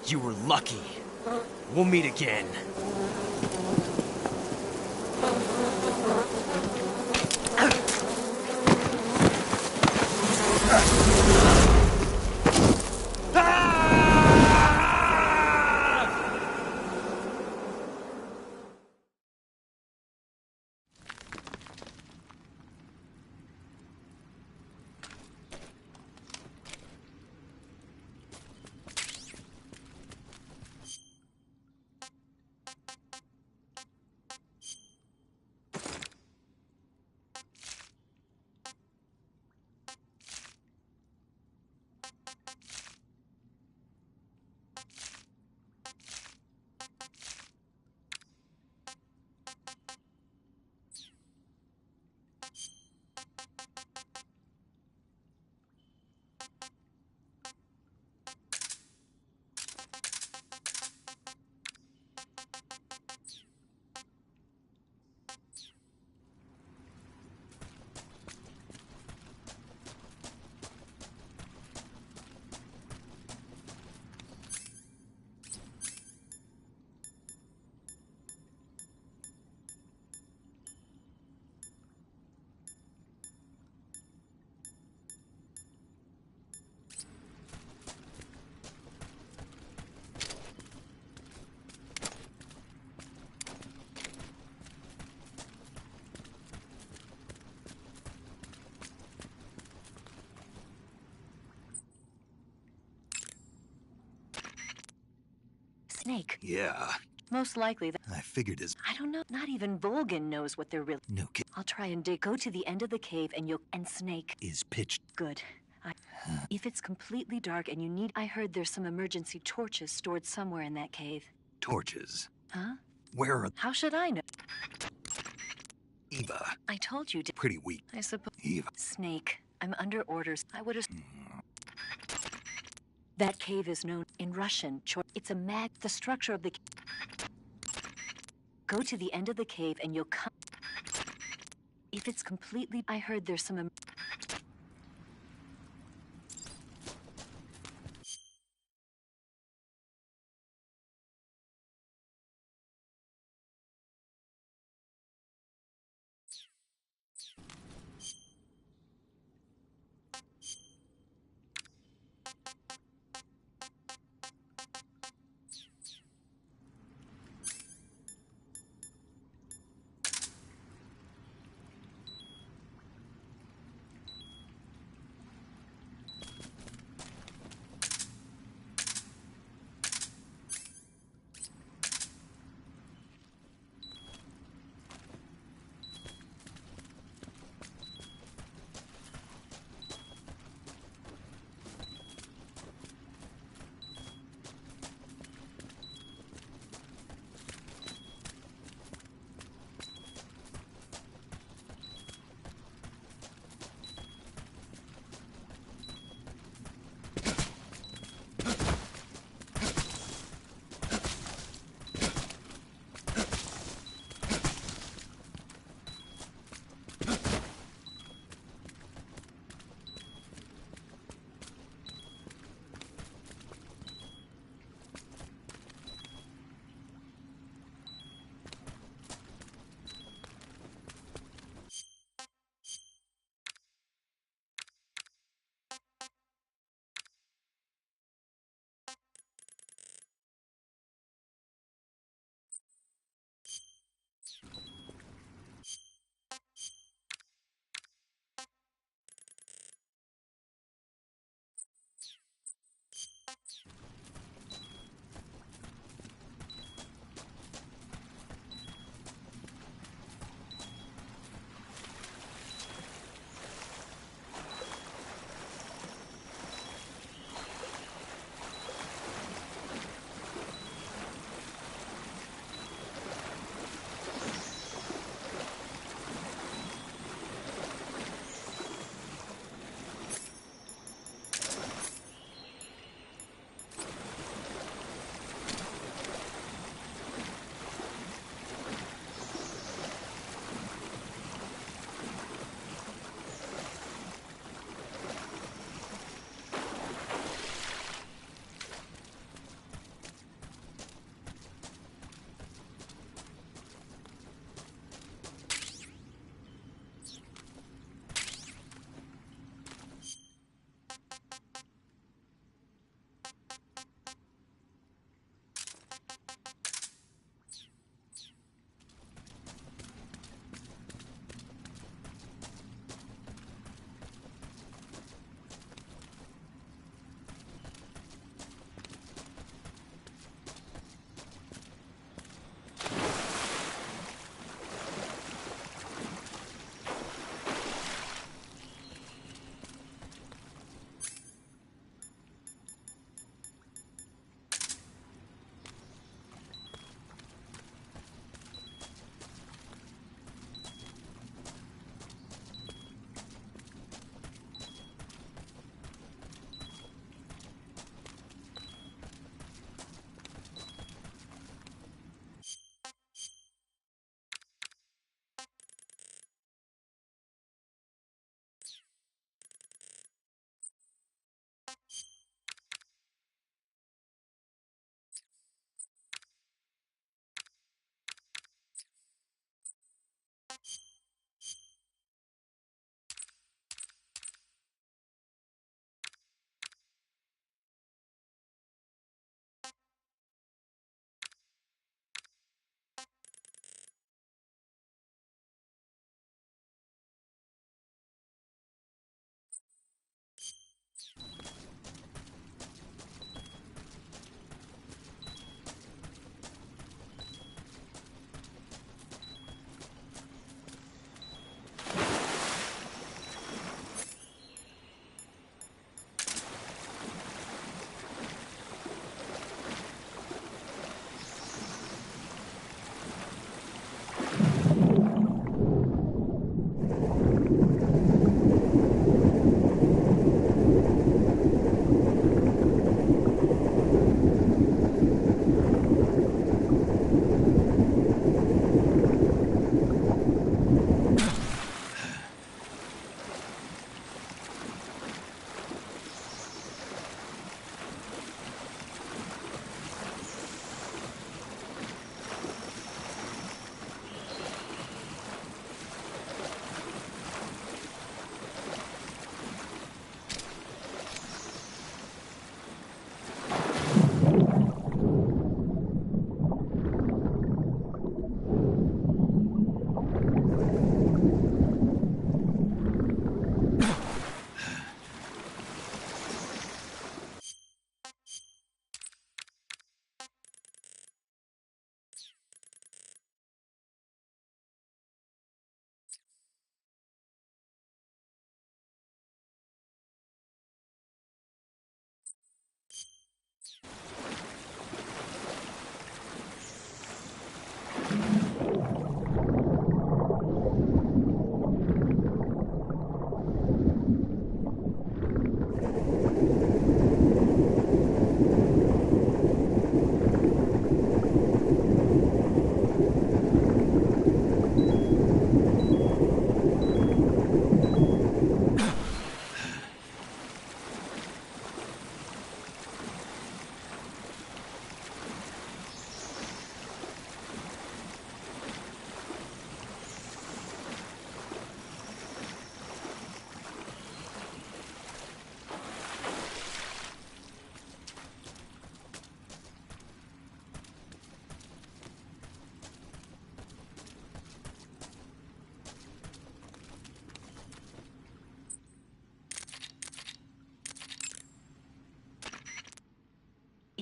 You were lucky. We'll meet again. Snake. Yeah. Most likely that. I figured as. I don't know. Not even Volgan knows what they're really. No kid. I'll try and dig. Go to the end of the cave and you'll. And Snake. Is pitched. Good. If it's completely dark and you need. I heard there's some emergency torches stored somewhere in that cave. Torches? Huh? Where are. How should I know? Eva. I told you to. Pretty weak. I suppose. Eva. Snake. I'm under orders. I would have. That cave is known in Russian. It's a mag. The structure of the. Go to the end of the cave and you'll come. If it's completely. I heard there's some.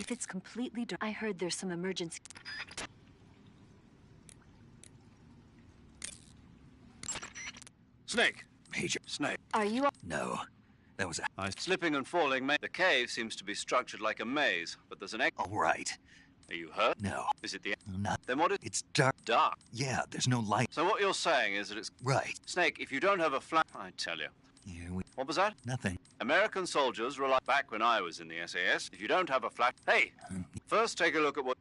If it's completely dark, I heard there's some emergency. Snake! Major. Snake. Are you? No. That was a... Slipping and falling. The cave seems to be structured like a maze, but there's an egg. All right. Are you hurt? No. Is it the... Not... Then what is... It's dark. Dark? Yeah, there's no light. So what you're saying is that it's... Right. Snake, if you don't have a flash... I tell you. Here we... What was that? Nothing. American soldiers rely... Back when I was in the SAS, if you don't have a flash... Hey! First take a look at what...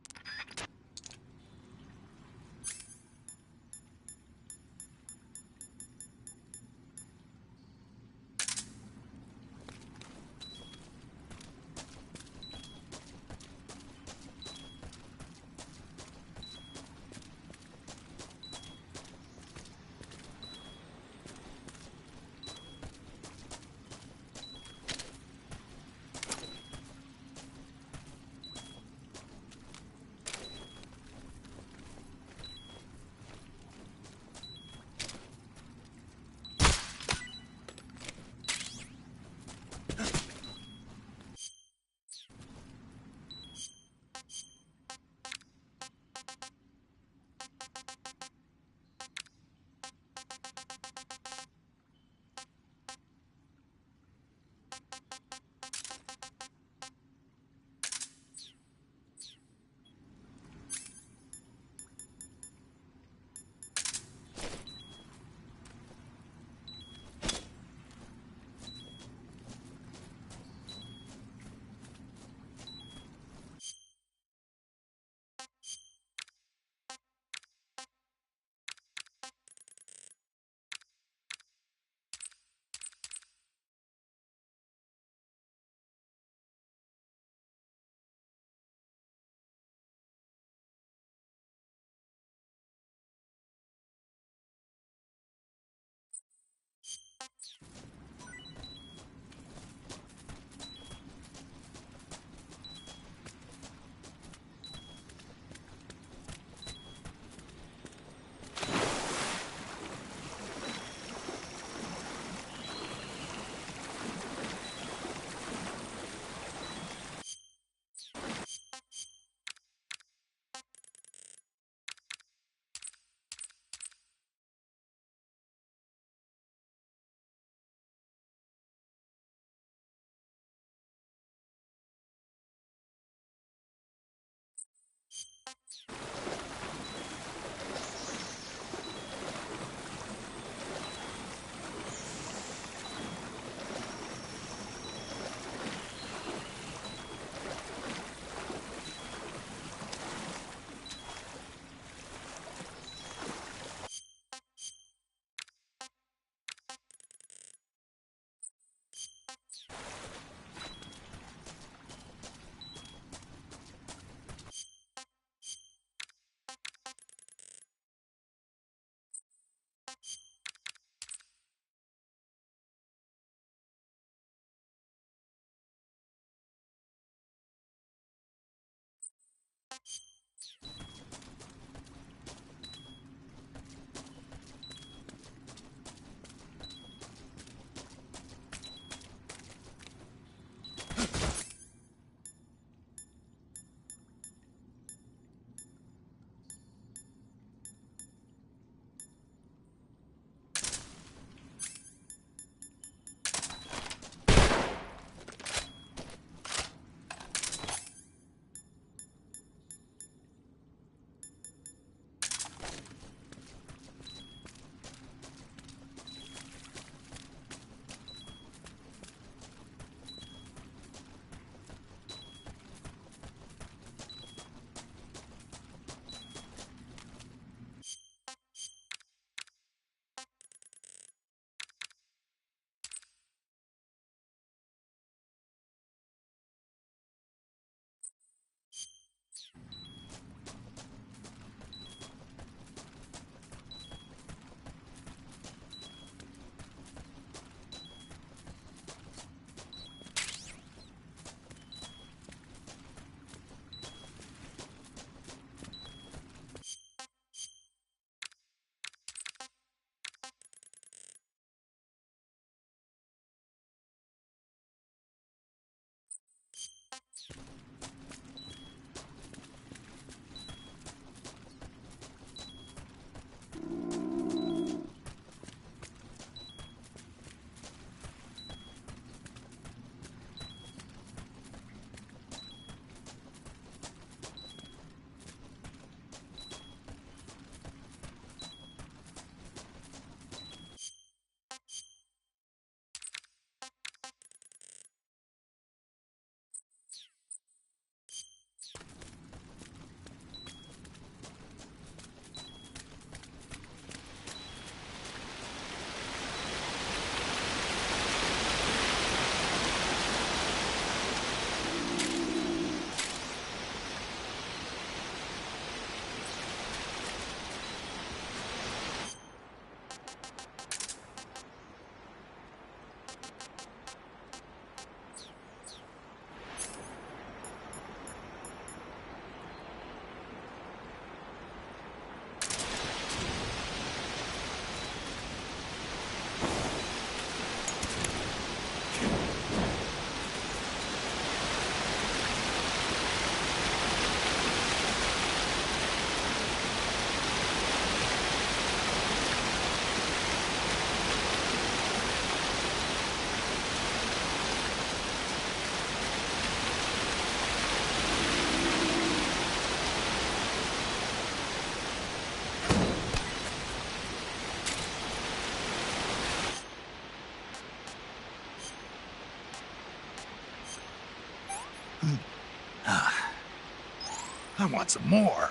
I want some more.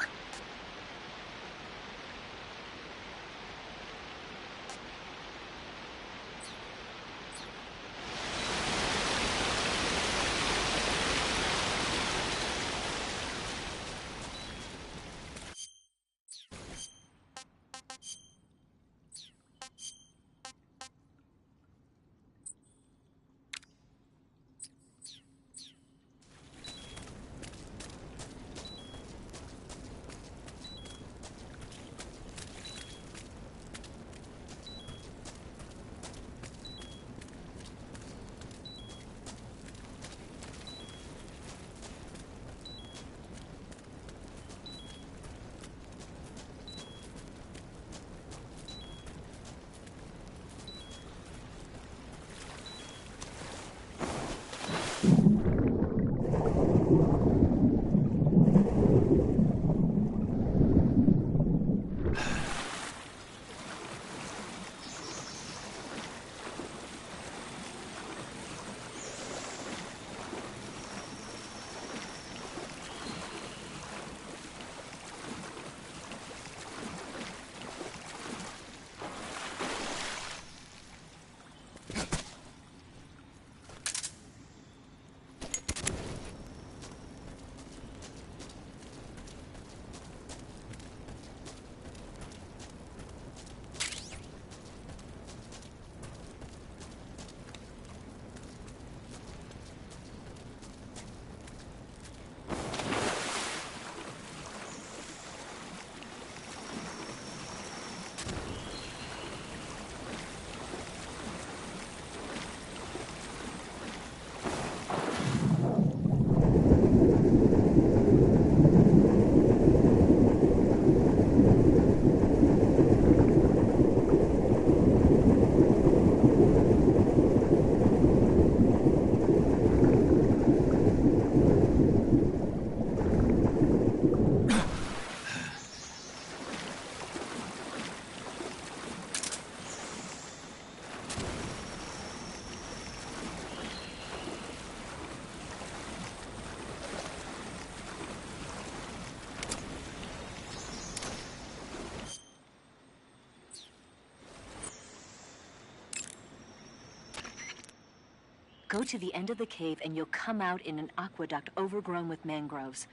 Go to the end of the cave and you'll come out in an aqueduct overgrown with mangroves.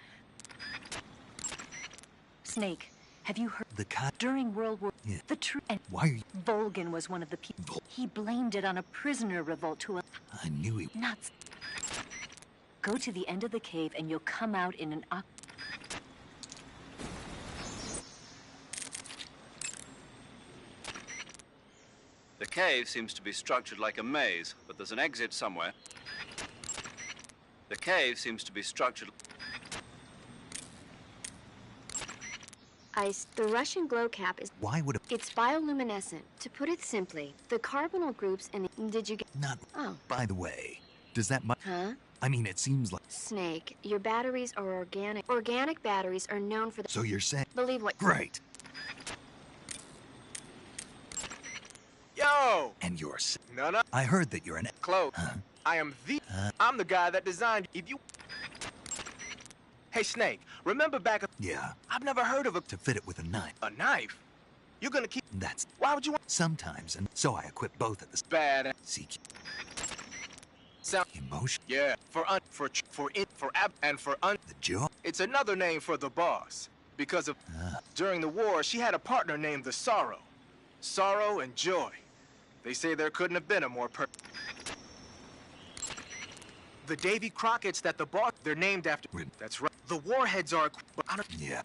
Snake, have you heard? The cat? During World War... Yeah. The true... And why are you... Volgan was one of the people... He blamed it on a prisoner revolt to a... I knew he... Nuts. Go to the end of the cave and you'll come out in an The cave seems to be structured like a maze, but there's an exit somewhere. The cave seems to be structured... Ice, the Russian glow cap is... Why would it... It's bioluminescent. To put it simply, the carbonyl groups in the... Did you get... Not... Oh. By the way, does that much... Huh? I mean, it seems like... Snake, your batteries are organic. Organic batteries are known for the... So you're saying... Believe what... Great. Yo! And you're... No. I heard that you're an... Close. I am the... I'm the guy that designed... If you... Hey, Snake, remember back... Yeah. I've never heard of a... To fit it with a knife. A knife? You're gonna keep... That's... Why would you want... Sometimes, and so I equip both at the... Bad... CQ. Sound... Emotion? Yeah. For ab... And for un... The jaw? It's another name for the boss. Because of... During the war, she had a partner named the Sorrow. Sorrow and Joy. They say there couldn't have been a more The Davy Crockett's that the boss... They're named after... That's right. The warheads are... Yeah.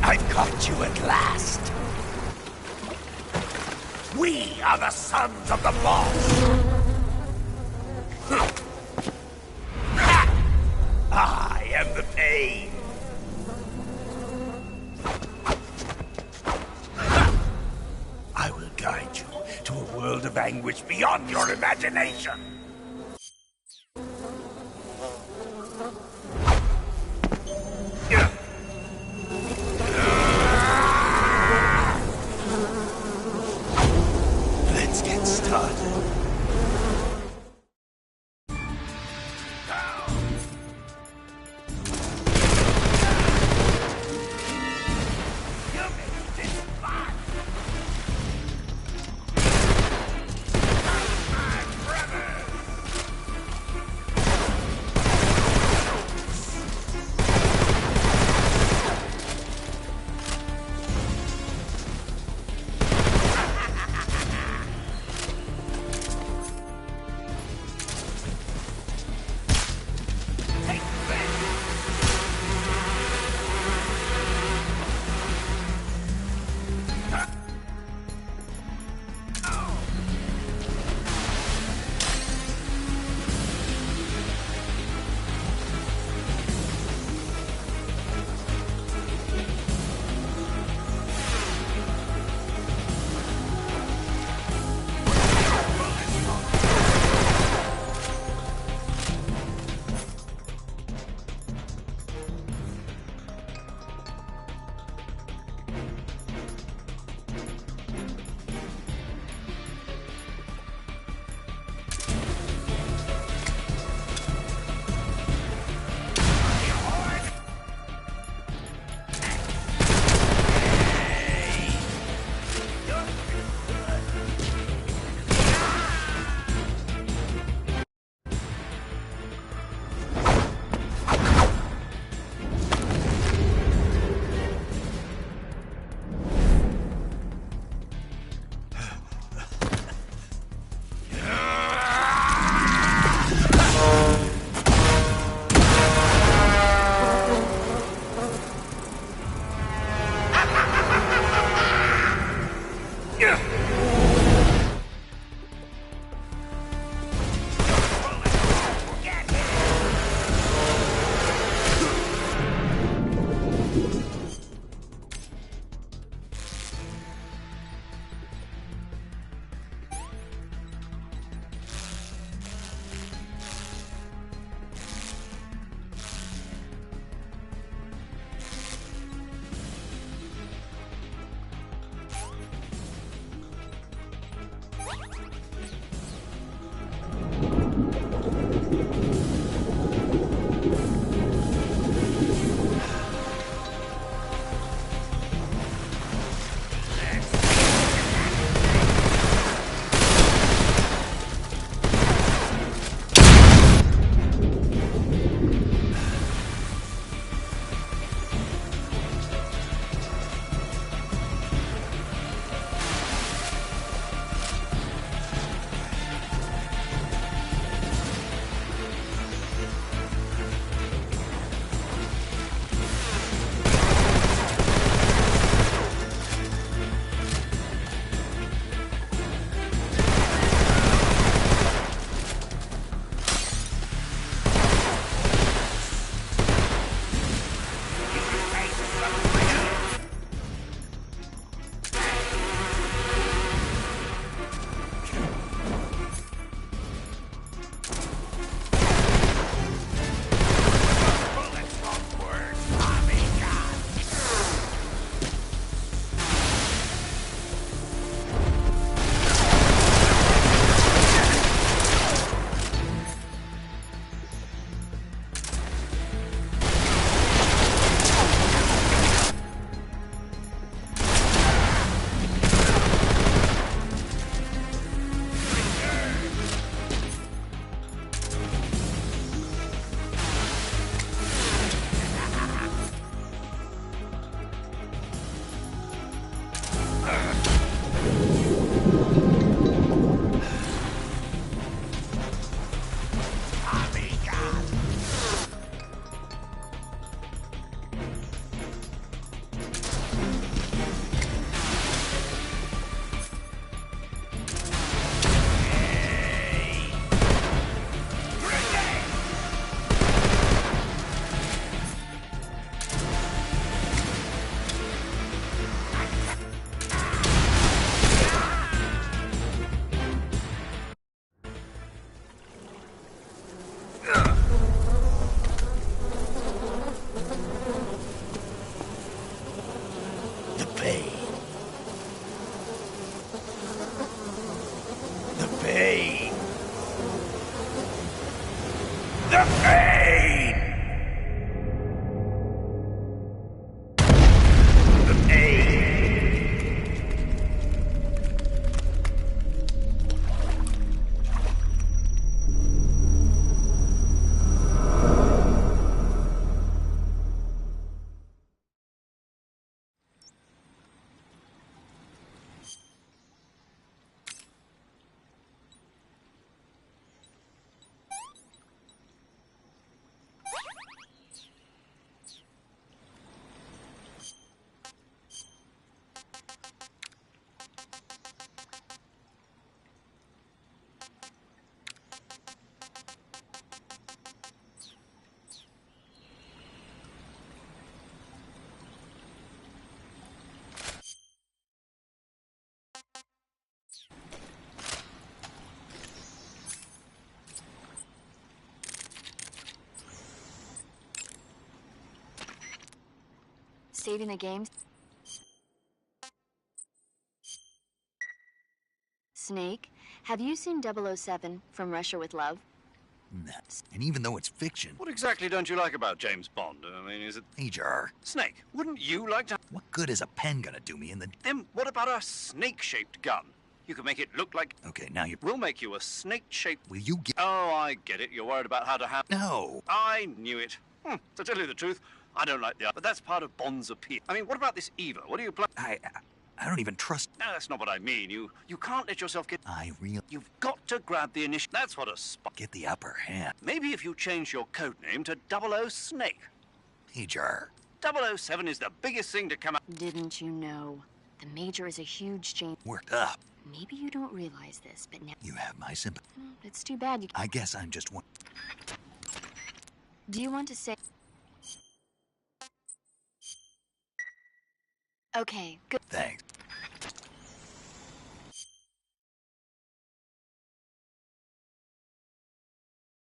I've caught you at last. We are the sons of the boss. I am the pain. I will guide you to a world of anguish beyond your imagination. Let's get started. saving the games. Snake, have you seen 007 from Russia with Love? Nuts. And even though it's fiction... What exactly don't you like about James Bond? I mean, is it... Major. Snake, wouldn't you like to... What good is a pen gonna do me in the... Then what about a snake-shaped gun? You could make it look like... Okay, now you... We'll make you a snake-shaped... Will you get... Oh, I get it. You're worried about how to have... No. I knew it. To tell you the truth, I don't like the... But that's part of Bond's appeal. I mean, what about this Eva? What do you plan... I don't even trust... No, that's not what I mean. You can't let yourself get... You've got to grab the initiative. That's what a spy... Get the upper hand. Maybe if you change your code name to 00 Snake. Major. 007 is the biggest thing to come out... Didn't you know? The Major is a huge change. Worked up. Maybe you don't realize this, but now... You have my sympathy. It's too bad you... I guess I'm just one... Do you want to say... Okay, good. Thanks.